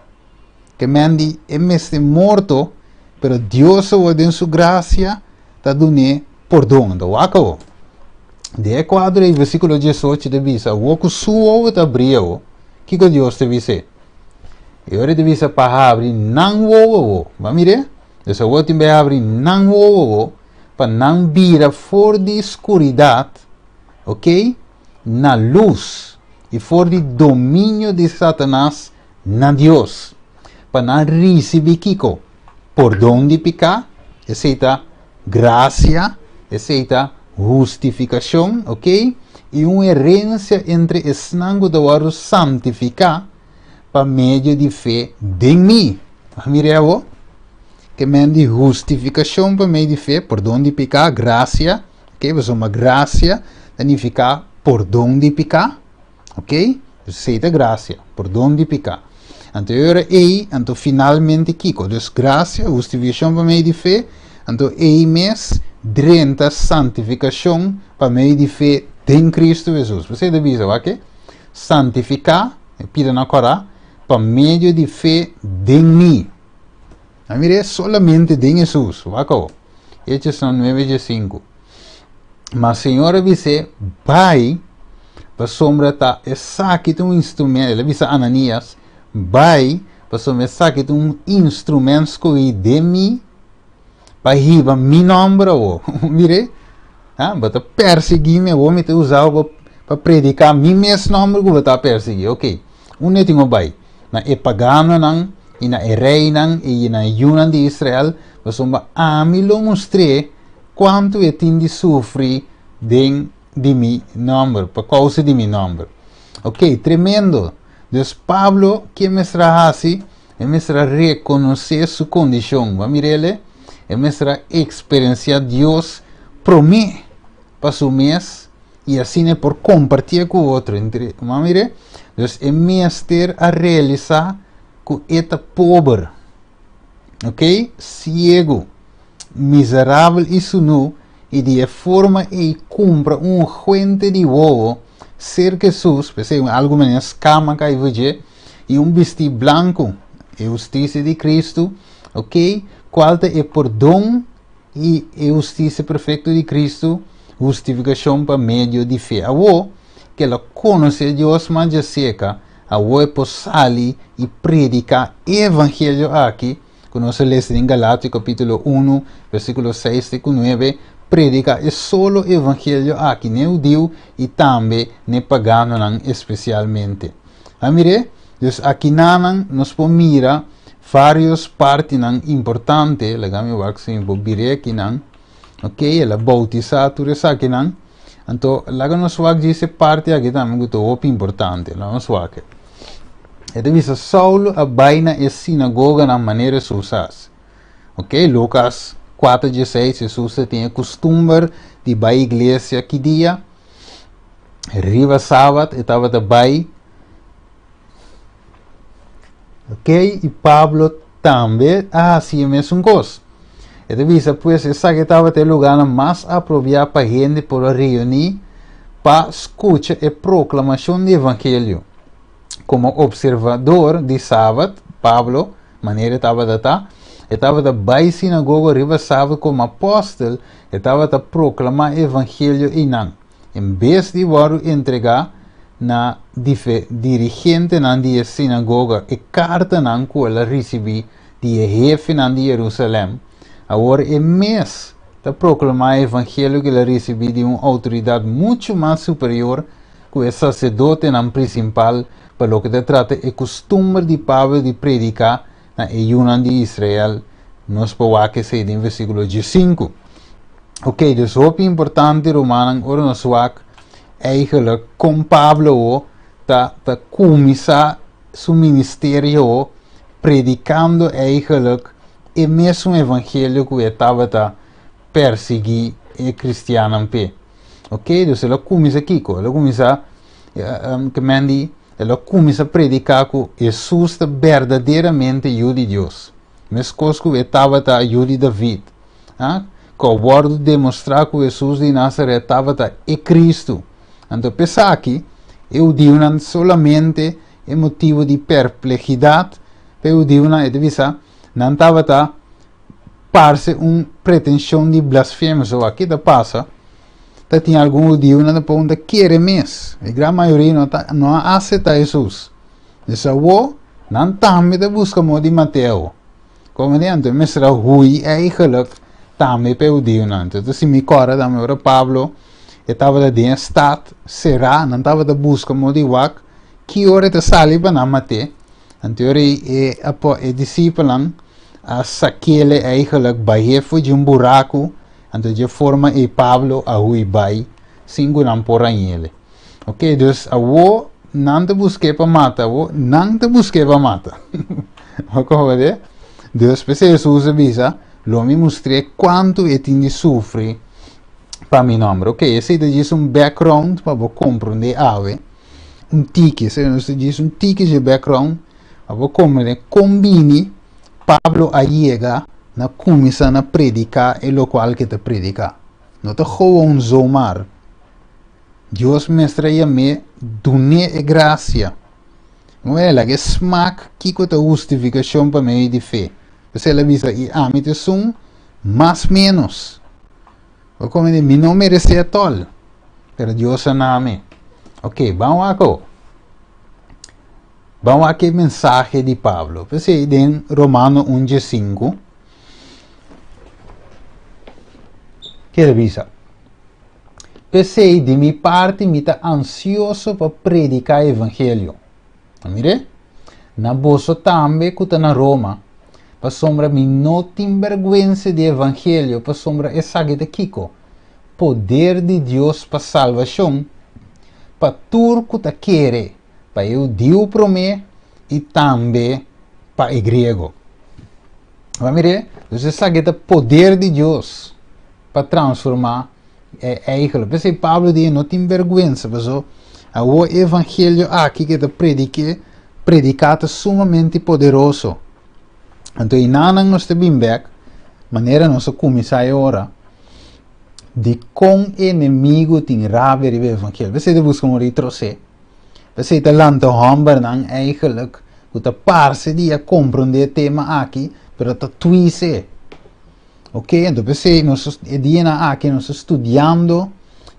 Que mandi é mesmo morto, pero Deus o em sua graça está dando perdão. Então, acabou. De quadro e versículo 18 de visa, o que sua está abriu, que Deus te disse? E ora devi para abrir não wo. Mas mire, essa o tem abrir não wo para não vira fora de escuridade, ok? Na luz e fora de domínio de Satanás na Deus. Para não receber Kiko, perdão de pecar, aceita graça, aceita justificação, ok? E uma herência entre o sangue do ouro santificar para meio de fé de mim. Mire agora, que meio de justificação para meio de fé, perdão de pecar, graça, ok? Mas uma graça significa perdão de pecar, ok? Aceita graça, perdão de pecar. Então, então finalmente, Kiko, desgraça, justificação para meio de fé, então, mês, drenta santificação para meio de fé em Cristo Jesus. Você deve saber que santificar, pida na Corá, para meio de fé em mim. A mire solamente em Jesus. Vaca, Hechos 9:5. Mas o Senhor disse, vai, para sombra tá, saque um instrumento, ele disse a Ananias, vai, para sombra saque um instrumento que de mim, para riba mi nome, mire, para perseguir me, vou me usar para predicar mi mesmo nome, que vai perseguir, ok. Não tem vai, na é pagano não, e na é rei não, e na Yunan de Israel, para sombra a mim lo mostrei quanto eu tenho de sofrer de mi nome, por causa de mi nome. Ok, tremendo. Deus Pablo, que me será assim, me será reconhecer sua condição, vamos ver, me será experienciar Deus para mim, para o mês, e assim é por compartilhar com o outro. Vamos ver, Deus é mestre a realizar com esta pobre, ok, cego, miserável e nu, e de forma e compra gente de ovo, ser Jesus, pensei algo menos cama que eu e vestido branco, é justiça de Cristo, ok? Qual é perdão e justiça perfeita de Cristo, justificação para meio de fé. Avô, que ela conhece Deus mais de seca, avô é possível e predicar evangelho aqui, quando nós lemos em Galatas capítulo 1, versículo 6 e 9, predica é solo evangelho aqui, nem judeu e também nem pagano não especialmente. Amire, dus aqui não nos mira várias partes não importantes, legami waxing bobire aqui não, ok, ela bautizado aqui não, então lá nos wax dice parte aqui também muito op importante, lá nos wax. E deve ser Saulo a baina e sinagoga na maneira susas, ok, Lucas 4:16, Jesus tinha costume de ir à igreja que dia, riva sábado, estava de bai, ok, e Pablo também fazia a mesma coisa. E devia pues essa que estava no lugar mais apropriado para a gente por reunir para escutar a proclamação do evangelho. Como observador de sábado, Pablo, maneira estava de estar, estava da bai sinagoga riba sábado como apóstolo, estava a proclamar evangelho e não. Em vez de entregar na dirigente na de sinagoga e carta não que ela recebi de jefe na de Jerusalém, agora é mês de proclamar evangelho que ela recebi de uma autoridade muito mais superior que o sacerdote não principal, para o que se trata é costume de Pablo de predicar na Yunan de Israel, nos pode que ser em versículo 5. Ok, dus hoop importante Romanen, ora nos wak, eigenlijk com Pablo ta começar seu ministério predicando eigenlijk o mesmo evangelho que estava a perseguir o cristiano pé. Ok, dus ela começa aqui, ela começa ela começa a predicar que Jesus é verdadeiramente filho de Deus. Mesma coisa que estava a filho de David. Que o bordo demonstrar que Jesus de Nazaré estava é Cristo. Então, pensar aqui, eu digo não solamente é motivo de perplexidade, eu digo não estava a parse uma pretensão de blasfêmia. So, aqui da passa, tinha algum dia na ponta querer mesmo. A grande maioria não aceita Jesus. Essa Dan tambe de buscamos di Matteo. Come dentro, mesra hui eigenlijk tambe pe udiu nanto. Dus si mi cora da ora Pablo, e tava da dia stat, será, non tava da buscamos di wak, que ora te sali ba na mate. En teorie e discipelen a sakele eigenlijk bahefo de um buraco, en de forma e Pablo a hui bai, singulam poranyele. Ok, dus a wo não te busquei para matar, não te busquei para matar. Ok, Deus per Jesus avisa, lo mi mostrei quanto e tinha sofre para mi nome. Ok, esse é um background para você compreender ave, tique, se você diz tique de background, para você compreender, combine Pablo a chega na começa na predicar e lo qual que te predica. Não te gewoon zomaar. Deus mestre me dune e gracia. Não é lá que smaak kiko te justificação para meio de fé. Você ela visa e amite sum mais menos. Ou como de mi não merece a tol. Pero Deus aname. Ok, vamos aqui. Vamos aqui mensagem de Pablo. Você em Romano 1:5. Que revisa. Pensei de minha parte, me está ansioso para predicar o evangelho. Mire? Na bolsa também, que está na Roma, para sombra me não tem vergonha de evangelho, para sombra é sabe de Kiko. Poder de Deus para salvação, para tudo que está querer, para eu Deus para mim e também para o grego. Mire? Você sabe o poder de Deus para transformar eigenlijk. Pensei Pablo die não tem vergonha, mas o evangelho aqui que te predicado sumamente poderoso. Então, inanang nós te bimbek, maneira nós começar agora, de com inimigo tem rabia de evangelho. Pensei de buscar um retrocesso. Pensei de lanta hamber nang eigenlijk, o te parse de compreender o tema aqui, pero te twise. Ok, então pensei, nós aqui, nós estudando,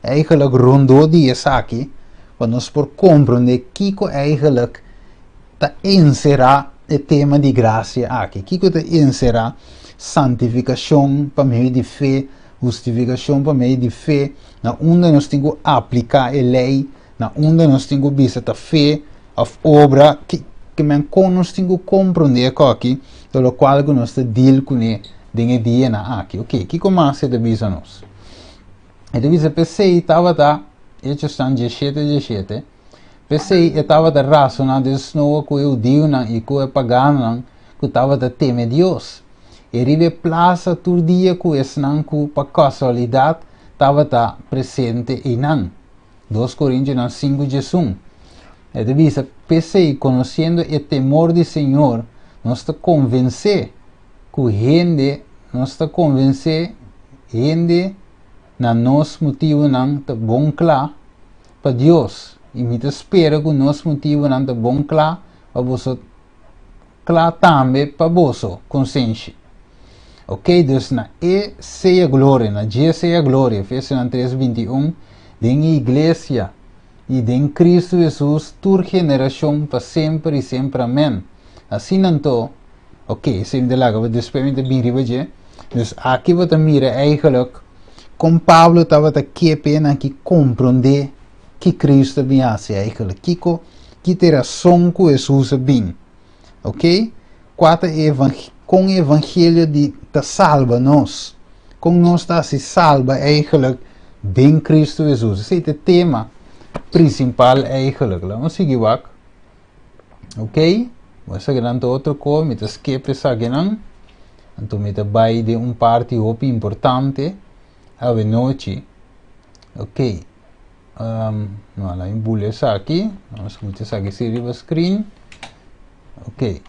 eigenlijk rondou dias aqui, para nós por compreender que eigenlijk está inserar o tema de graça aqui, que está inserar santificação para meio de fé, justificação para meio de fé, na onde nós temos que aplicar a lei, na onde nós temos que visitar a fé, a obra, que nós temos que compreender aqui, pelo qual nós deal com ele. Dinge dia na aqui, ok? Que começa de visa nós? E de visa pensei estava da, eu estão 17. Pensei estava da razonar de snow que eu digo na e que eu pagano que estava da teme Deus. E ribe plaza todo dia que es não que para casualidade estava da presente e não. 2 Coríntios 5:1. E de visa pensei conhecendo o temor do Senhor, nós te convencer que gente não está convencer gente na nosso motivo não está bom claro para Deus e me espera que nosso motivo não está bom claro para você claro também para você consciência. Ok, dus na e seja glória, na G seja glória, Efésios 3:21, den igreja e den Cristo Jesus toda geração para sempre e sempre amém. Assim não ok, sim de lá, dus permite bem ribeje. Dus aqui você mira eigenlijk, como Pablo estava aqui pena que compreender que Cristo vinha eigenlijk, que ter a som que Jesus bem, ok? Quatro com o evangelho de salva nós, com nós está se salva eigenlijk bem Cristo Jesus. Esse é o tema principal eigenlijk. Vamos seguir aqui, ok? Vamos seguir na outra coisa, me esquece sabe não? Então me vai de parte hopi importante a noite, ok? Não, lá em bulha aqui, vamos ver aqui se riba screen, ok?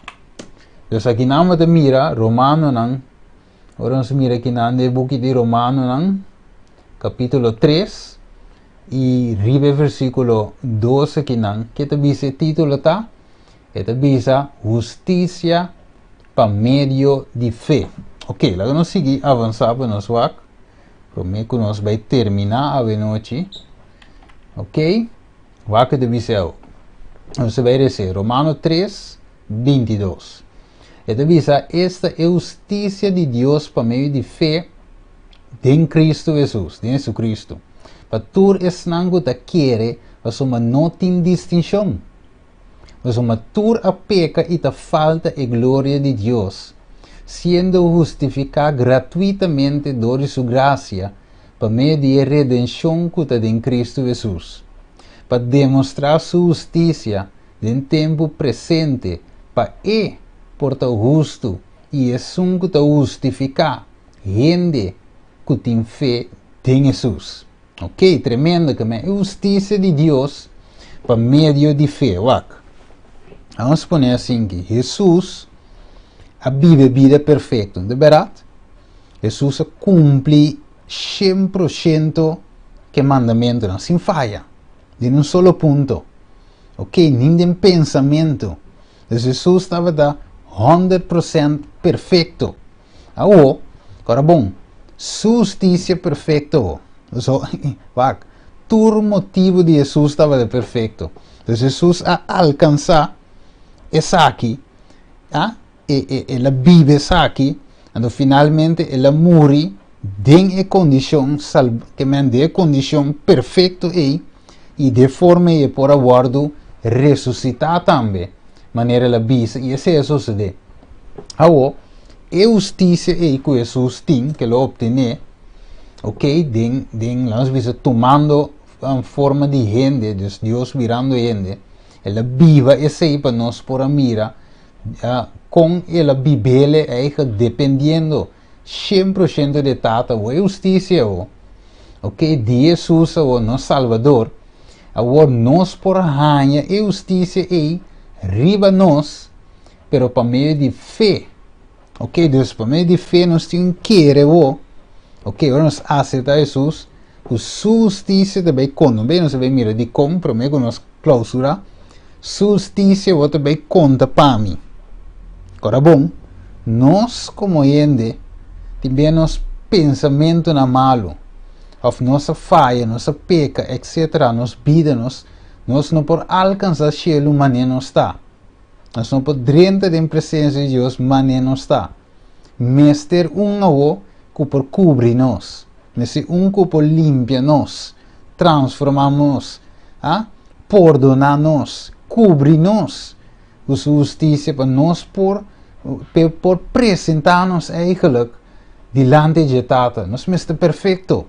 Então aqui na de mira Romano não, agora vamos mira aqui na de book de Romano não, capítulo 3 e riba versículo 12 aqui não, que te dice título tá? Esta visa justiça para meio de fé. Ok, lá nós seguimos avançar para nós vak. Prometo que nós vai terminar a noite. Ok, vak de visa. Você vai dizer Romano 3, 22. E avisa esta justicia de Deus por meio de fé em Cristo Jesus, em Jesus Cristo. Para tu esnango da querer, mas uma não tem distinção. Mas uma tur a peca e da falta e glória de Deus, sendo justificado gratuitamente por sua graça, por meio de redenção que está em Cristo Jesus, para demonstrar sua justiça em tempo presente, para portar justo e é que está justificar gente que tem fé em Jesus. Ok? Tremendo que é justiça de Deus por meio de fé. Vamos poner assim que Jesus vive a vida perfeita, de verdade? Jesus cumpre 100% que mandamento, não, sem falha, de um solo ponto. Ok? Nem pensamento. Jesus estava da 100% perfeito. Agora bom, justiça perfeita. Todo motivo de Jesus estava de perfeito. Então Jesus a alcançar essa aqui, ela vive essa aqui, e finalmente ela morre em condição de condição perfeita e de forma e por aguardo ressuscitar também, maneira ela visa e esse é sucede. Agora, a justiça que Jesus tem, que ele obtém, ok, nós visa tomando a forma de gente, Deus virando gente, ela viva esse aí para nós por a mira, com ela bibele dependendo 100% de tata ou justiça ok, de Jesus o nosso Salvador, agora nós por arranha a justiça e riba nós, pero para meio de fé, ok, Deus para meio de fé nós temos que querer ok, agora nós aceitamos Jesus, a justiça também conta, bem, nós vamos mirar de como, para mim, com nós clausura, justiça também conta para mim. Agora bom, nós como gente, também nosso pensamento na malo, of nossa falha, nossa peca, etc., nossa vida, nós não podemos alcançar o cielo, mas não está. Nós não podemos dentro da presença de Deus, mas não está. Mestre que por cobrir nós, mestre que por limpar nós, transformar nós, perdonar nós, cobrir nós, a justiça para nós por apresentar-nos eigenlijk diante de Tata. Nós mestre perfeito.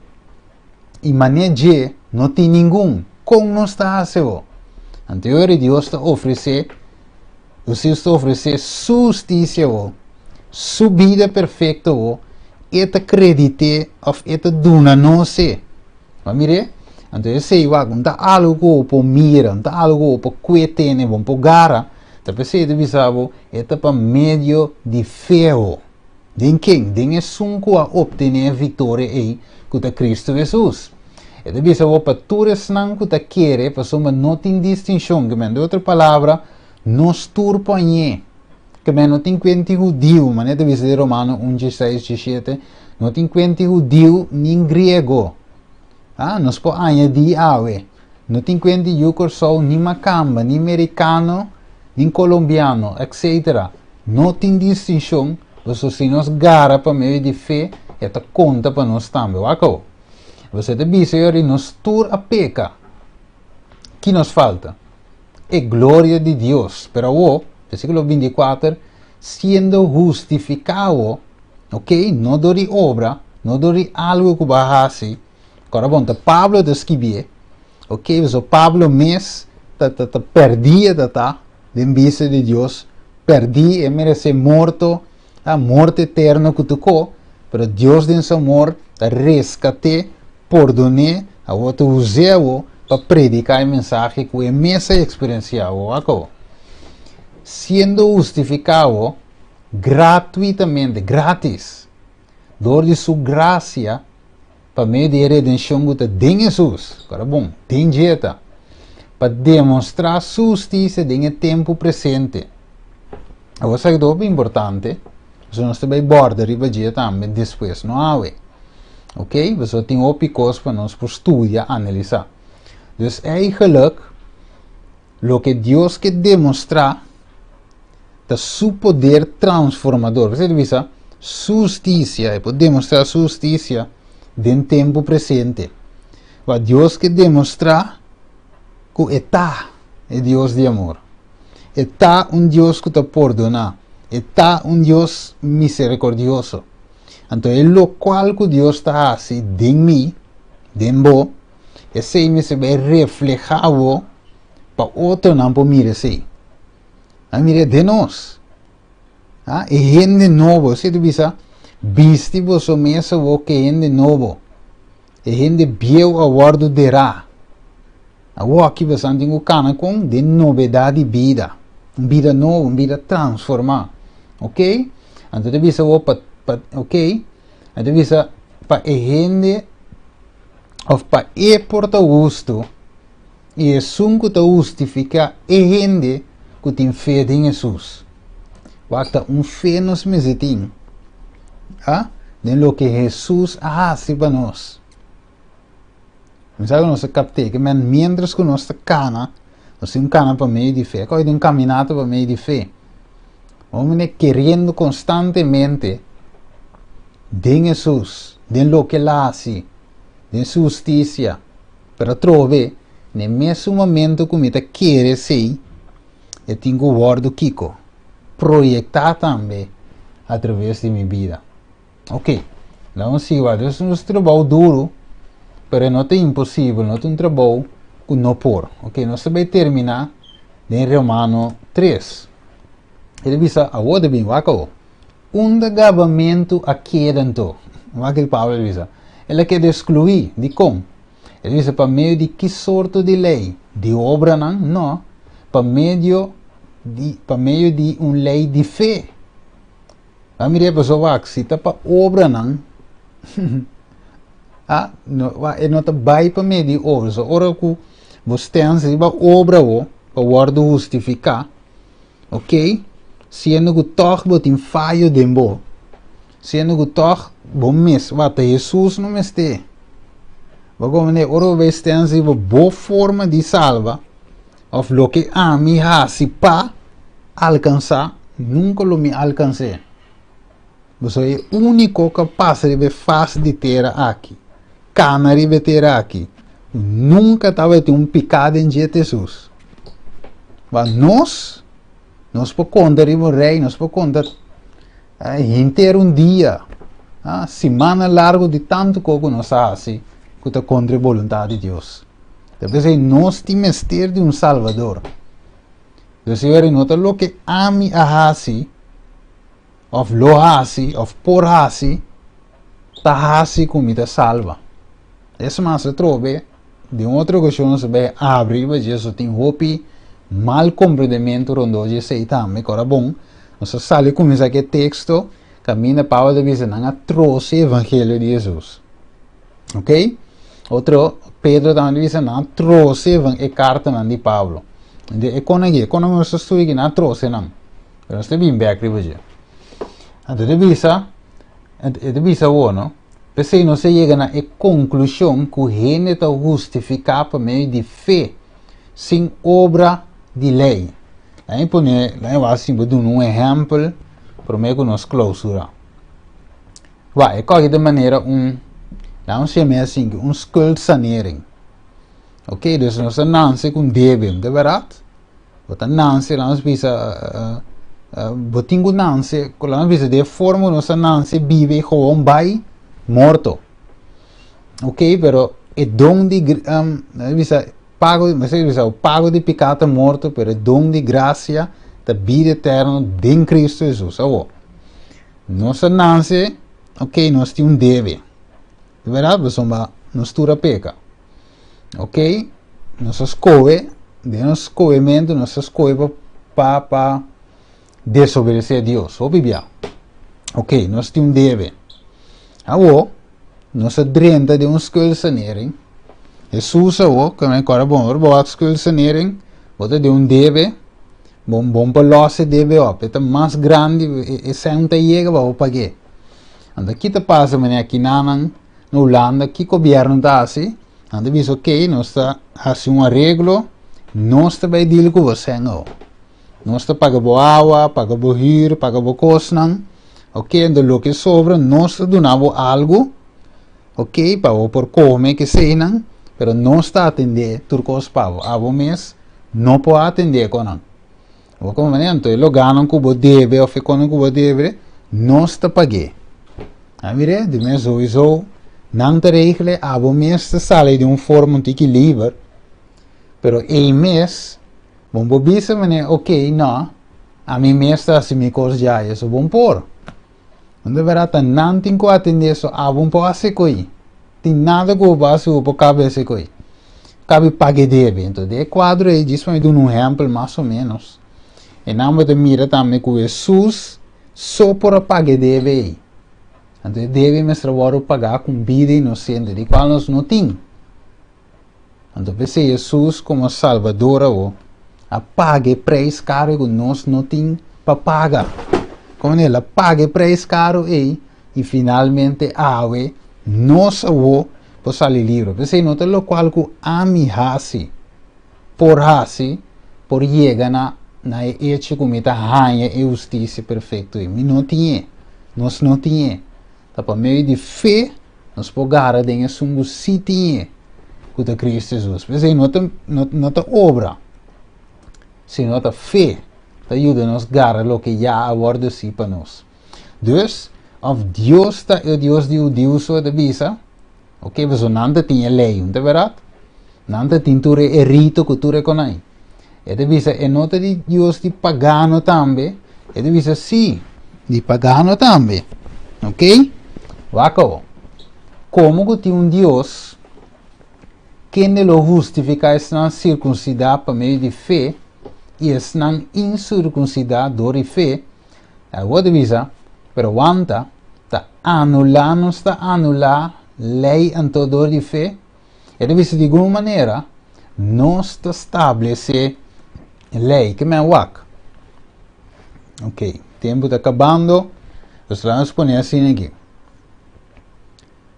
E maneira de não tem nenhum. Como não está a seu? Anterior Deus está oferecer, você está oferecer justiça, sua vida perfeita, eta acredite of eta duna não se. Mas mire, então eu sei que não está algo para mira, não está algo para cuetene, bom para gara. Tapi saya bisa eta para meio de fé. Den quem? Den é sunco a obter a vitória aí com Cristo Jesus. Eta bisa para todos não que querer, para soma não tem distinção, que de outra palavra, nos turpanhe. Que não tem quente judeu, mas eta bisa de Romano 1:16, 17, não tem quente judeu nem grego. Nós po añadir awe. Não tem quente yucorsol nem macamba, nem americano, nem colombiano, etc. Não tem distinção, você se nos gara para meio de fé, eta conta para nós também, wako? Você te disse agora nos tur a peca. Que nos falta? É glória de Deus. Pero versículo 24, sendo justificado, ok? Não dori obra, não dori algo que bahasi. Agora bom, Pablo descreve, ok? Então Pablo mes perdia de vista de Deus, perdi e merece morto, a morte eterna que tocou, pero Deus em seu amor resgate, perdoné, a outro useu para predicar a mensagem que é mesa experiencial, sendo justificado gratuitamente, grátis, dor de sua graça, para meio de redenção que tem Jesus. Agora bom, tem dieta, para demonstrar justiça em tempo presente. Agora sabe que é importante, você não está bem borda, riba dia também, depois, não há, ok? Você tem opicos para nós por estudar, analisar. Então, eigenlijk, o que Deus quer demonstrar, da su poder transformador. Você visa justiça, e pode demonstrar justiça em tempo presente. Mas Deus quer demonstrar que está é Deus de amor. Está Deus que te perdona. Está Deus misericordioso. Então, é o qual que Deus está assim de mim, de mim, esse me se vai reflejado para outro não para mim assim. A mira de nós. É gente novo. Você visa viste você mesmo que é gente novo. É gente biel a guardo de ra. Agora aqui você tem o cana com de novidade de vida. Vida nova, vida transformada. Ok? Então, você visa ok? Então, visa para a gente ou para e porta gusto e é sunco te justifica a gente que tem fé em Jesus. Basta fé nos mesetim. De lo que Jesus hace para nós. Mas agora nós captei que mientras que nós cana, nós temos cana para meio de fé, nós temos caminhado para meio de fé. Vamos querendo constantemente de Jesus, de lo que ele hace, de justiça, para trovar, no mesmo momento que eu quero ser, eu tenho que guardar Kiko, projetar também através de minha vida. Ok, vamos seguir, isso é um trabalho duro, mas não é impossível, não é um trabalho que não por. Ok, nós vamos terminar em Romano 3. Ele diz, agora bem, gabamento aqui dentro. O que Paulo diz? Ele quer excluir, de como? Ele diz, para meio de que sorte de lei? De obra não? Não. Para meio de uma lei de fé. A minha pessoa que se está para obra não. Ele não está bem para meio de obra. So, ora que você tem para obra para guardar justificar. Ok? Sendo que toch botin falho de bo. Sendo que toch bom mes, wat Jesus não meste. Como ne oro vestensi boa forma de salva, of lo que a mi hasi pa alcançar, nunca lo me alcancei. Você é o único capaz de fazer de ter aqui. Cana de ter aqui. Nunca estava tendo picado em Jesus. Mas nós podemos contar o rei, nós podemos contar inteiro dia, semana larga de tanto que nós fazemos, que está contra a vontade de Deus. Talvez nós temos ter de Salvador. Então, nota lo que ami a hasi, of lo hasi, of por hasi, ta hasi comida salva. Essa mais se trova de outra questão se vai abrir, mas Jesus tem hope mal compreendimento rondo de sei também, agora bom, nós sale começar aquele texto, caminha Paulo de dizer não trouxe o evangelho de Jesus. Ok? Outro, Pedro também diz não trouxe a carta de Paulo. E quando nós estudamos não trouxe não. Nós temos bem back hoje. Então, devisa não? Porque não se chega na conclusão que o gente está justificado por meio de fé, sem obra de lei. Aí eu assim vou dar um exemplo para meio que nós clausura. Vai, é de maneira não se chama assim skuldsanering. Ok, então nós não se com débito, de verdade. Então não se nós precisa botinho não se, quando nós precisa de forma nós não se vive com vai morto. Ok, pero é dom de pago de pecado morto, pero dom de graça da vida eterna em Cristo Jesus. Nós nasce, ok, nós temos deve. De verdade, nós tura peca. Ok? Nós escolhe, de nosso escolhimento, nós escolhe para desobedecer a Deus. Ok, nós temos deve. Nós drenta de skuldsanering. Jesus como é agora bom, skuldsanering, bota de deve, bom para losse deve, é mais grande, e sempre chega para pagar. Então, aqui te passa, aqui na Holanda, que o governo está assim, então diz, ok, nós está assim um arreglo, nós também digo com você, não. Nós está pagando água, pagando huur, pagando costas, ok? Então, o que sobra, nós donamos algo, ok? Para por comer, que seja, mas não está atendendo turcos pavo. A mês, não pode atender com não. O comandante, ele ganha que você deve, ou quando você deve, não está pagando. A mire, de mês sowieso, não te regle, a mês te sale de forma de equilíbrio, pero mês, bom bisa mané, ok, não, a mim mês está assim, me coisa já, isso bom por. Onde verá, não tem que atender isso, a bom por assim coi. Tem nada que eu faço por cabeça coi. Cabe pague deve, então, de quadro aí, diz para um exemplo, mais ou menos. E não me mira também que Jesus só por pague deve aí. Então, deve mesmo pagar com vida inocente, de qual nós não temos. Então, pense Jesus como Salvador, a pague preço caro que nós não temos para pagar. Como ele pague preço caro aí, e finalmente, nós vamos sair livre. Pense não tem o qual que ami hasi, por chegar na hecho como está ranha e justiça perfeita. E não tinha, nós não tinha. Tá para meio de fé, nós podemos ganhar sungo se tinha com Cristo Jesus. Pense não tem obra, se não tem fé, ajuda-nos a ganhar o que já aborda si para nós. Dus, of Deus está o Deus de Deus ou de bisa, ok, você não tem lei, não é verdade? Não tem tu rito que tu reconhece. E de bisa, e não tem Deus de pagano também, e de bisa, sim, de pagano também, ok? Vaco, como que tem Deus que não justifica essa circuncidade por meio de fé e essa incircuncidade por fé, agora de bisa, pero wanta, está anular lei em todo de fé, e de bisa de alguma maneira, não está estabelecer lei que me wak. Ok, tempo está acabando, vamos pôr assim aqui.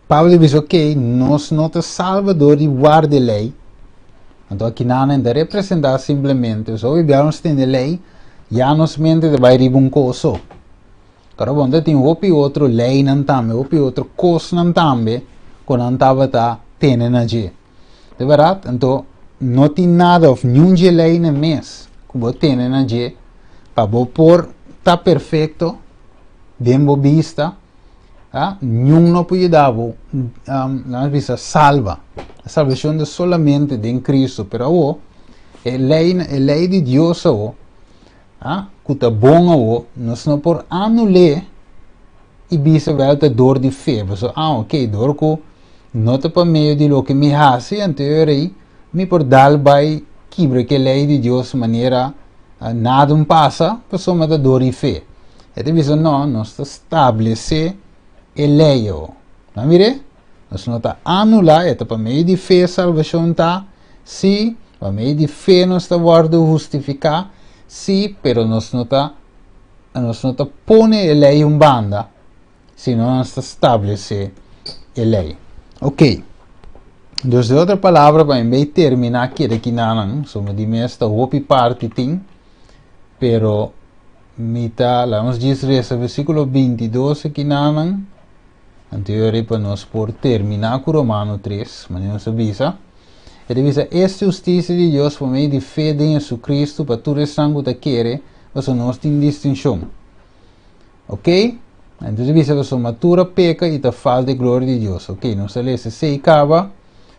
Pablo diz, ok, nós não estamos salvador de guarda a lei. Então aqui não é representar simplesmente, só vivemos tendo lei, já nos mente vai ir um coisa. Agora, quando tem outra lei não também, outra coisa não também, quando não estava tendo na dia. De verdade, então, não tem nada, nenhum lei na mês, que você tem na dia, para você pôr, está perfeito, bem vista, nenhum não pode dar, salva. A salvação é solamente de Cristo, pero a lei de Deus, que está bom, nós não por anular e vice-versa dor de fé. Ok, dor que não está para meio de lo que me hace, então aí, me por dar vai quebrar que a lei de Deus de maneira nada passa, para só uma dor de fé. E de não, nós estabelecer a lei, não mire? Nós não está anular, é para meio de fé a salvação está, sim, para meio de fé nós está guardando justificar, sim, pero nós não está pone a lei banda, senão nós está estabelecer a lei. Ok. Então, de outra palavra, para mim terminar aqui não, somos de esta outra parte tem, pero mita, lá nos diz esse versículo 22 aqui não, anterior para nós por terminar com Romano 3, mas não se avisa. Ele diz, esta justiça de Deus por meio de fé em Jesus Cristo, para todo o sangue que quer, mas nós temos distinção. Ok? Então, ele diz, você matura, peca e te falta de glória de Deus. Ok? Não se lê, se acaba,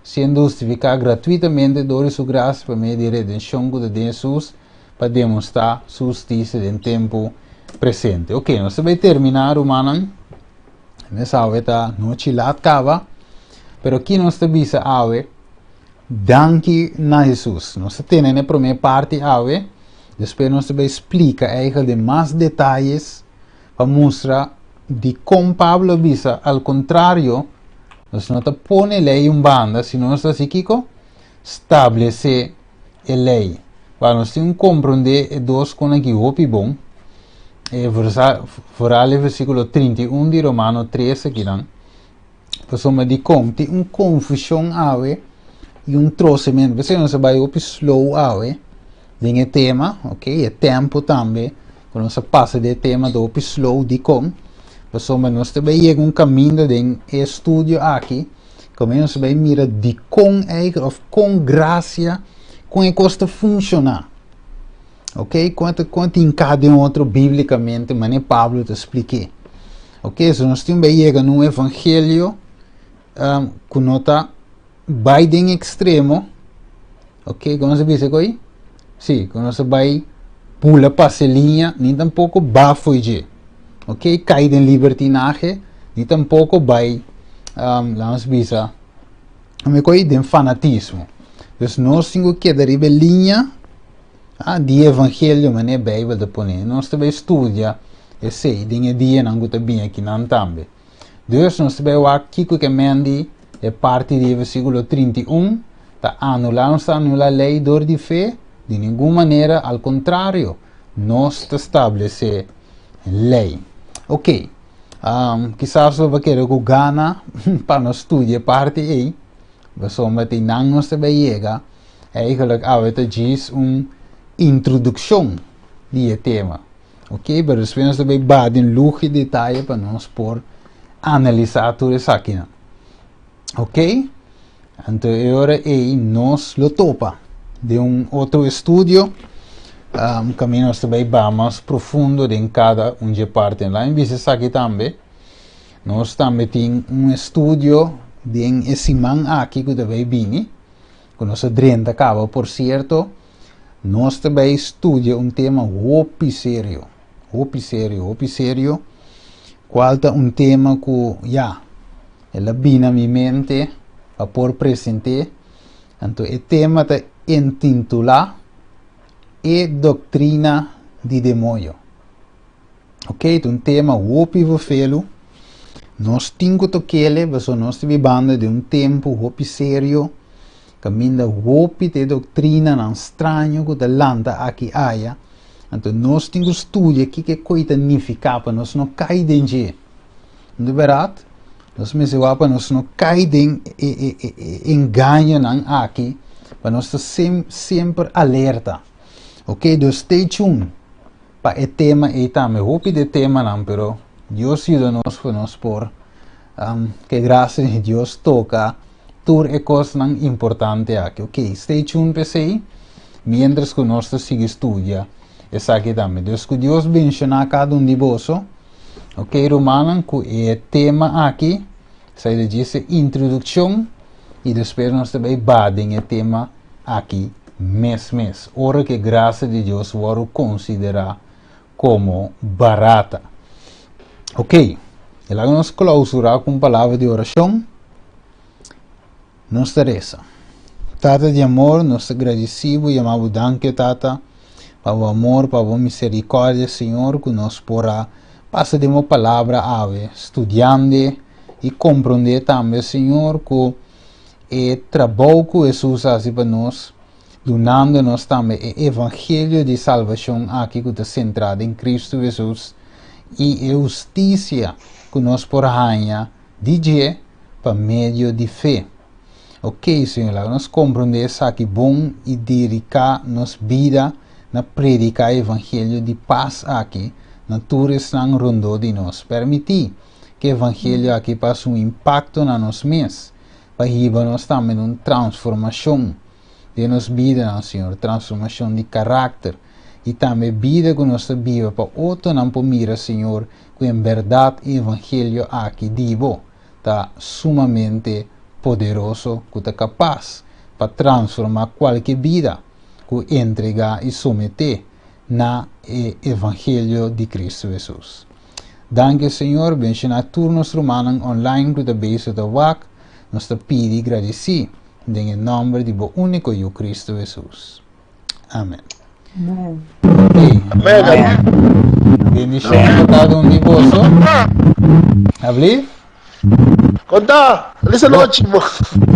sendo justificado gratuitamente, por sua graça, por meio de redenção de Jesus, para demonstrar sua justiça em tempo presente. Ok? Nós vamos terminar, Romano. Nessa aula está no chilat cava, pero aqui nós temos a aula danke na Jesus. Nós temos na primeira parte a aula, depois nós vamos explicar de mais detalhes para mostrar de como Pablo visa, ao contrário, nós não põe a lei em banda, senão nós estamos estabelecer a lei. Para nós temos que compreender dois coisas aqui, muito bom. Vorale versículo 31 di Romano 3 aqui não. Insomma di conti confusão awe e trocimento. Você não se vai op slow awe, tem tema, ok? É tempo também, quando você passa de tema do slow de com, mas nós também chega caminho de estudo aqui, como nós também mira de com ou com graça, com a costa funcionar, ok? Quanto em cada outro biblicamente, mas Pablo te expliquei, ok? Se nós também chega no evangelho, com nota Biden extremo, ok? Como você diz aí? Sim, quando você vai pula passelinha, nem tampouco bafo de, ok? Cai em libertinagem, nem tampouco vai, vamos dizer, me coi de fanatismo. Então nós temos que dar linha de evangelho, mas não é Bíblia de poner. Nós também estudia, e sei, tem dia não está bem aqui não também. Deus nós também aqui que mende é parte do versículo 31, tá anular a lei dor de fé. De nenhuma maneira, ao contrário, nós estabelecer lei. Ok, quizás você querer que gana para nós estudar parte aí, mas não nós também chega, eigenlijk a diz uma introdução do tema. Ok, mas depois nós também vamos em luxo de detalhe para nós por analisar tudo isso aqui. Ok, então agora aí nós lo topa de outro estudo, caminho também vai mais profundo em cada parte. Lá em Visesa aqui também, nós também temos estudo de esse man aqui que também vini, que nós drenta acaba, por certo, nós também estudia tema hopi sério, qual é tema que ela vem na minha mente para por presente. Então o tema está intitulado E Doutrina de Demônio. Ok, então tema hopi vofelo. Nós temos que ele, mas nós estamos vivendo de tempo hopi sério, caminho hopi de doutrina não estranho que lanta aqui aia. Então nós temos que estudar que coisa significa para nós não cair dentro. Não é verdade? Nós não cair dentro engano aqui, para nós estar sempre alerta. Ok, então stay tuned para o tema e também. Hope de tema não, pero Deus ajuda-nos para nós por que graça de Deus toca tudo é coisa importante aqui. Ok, stay tuned para aí, mientras que nós seguimos estudando. Essa aqui também. Deus que Deus menciona cada de vós. Ok, Romano, que é tema aqui, sai diz introdução, e depois nós também vamos o tema aqui, mês. Ora que graça de Deus vou considerar como barata. Ok, e lá nós clausurar com palavra de oração. Nos reza. Tata de amor, nós agradecemos e amamos danke, Tata, para o amor, para a misericórdia, Senhor, que nós porá passa de uma palavra ave, estudando e compreender também, Senhor, que o trabalho que Jesus faz para nós, donando-nos também o evangelho de salvação aqui que está centrado em Cristo Jesus e a justiça que nós porranha de para meio de fé. Ok, Senhor, nós compreendemos aqui bom e dedicar nossa vida na predicar o evangelho de paz aqui, na tudo estão rondou de nós. Permitir que o evangelho aqui passe impacto na nossa mês, para nós também uma transformação de nossa vida, Senhor, transformação de caráter e também vida que nós vivemos para outro não mira, Senhor, que em verdade o evangelho aqui divo está sumamente poderoso, que está capaz para transformar qualquer vida, que entregar e submeter na evangelho de Cristo Jesus. Danke, Senhor, bendicionar turnos romanos online que base da WAC, nós te pedi e agradeci, em nome de o único eu Cristo Jesus. Amém. Amen. Ok, bendição para cada de vós. Habli? Conta, listen noite, mo.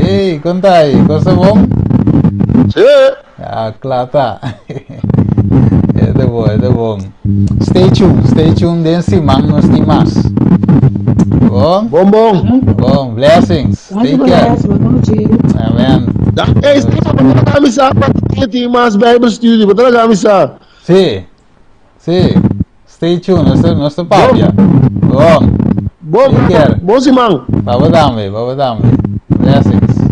Ei, conta aí, coisa bom? Sim. Ah, claro, tá. É bom. Stay tuned desse man nos demais. Bom? Bom. Bom, blessings. Take care. Bom dia. Amen. Ei, Talaga kami sa Timas Bible Studio. Talaga kami sa... Sì, sì. Stay tuned, nostro Pavia. Bom, Bom, Take care. bom si Mang. babadami. Blessings.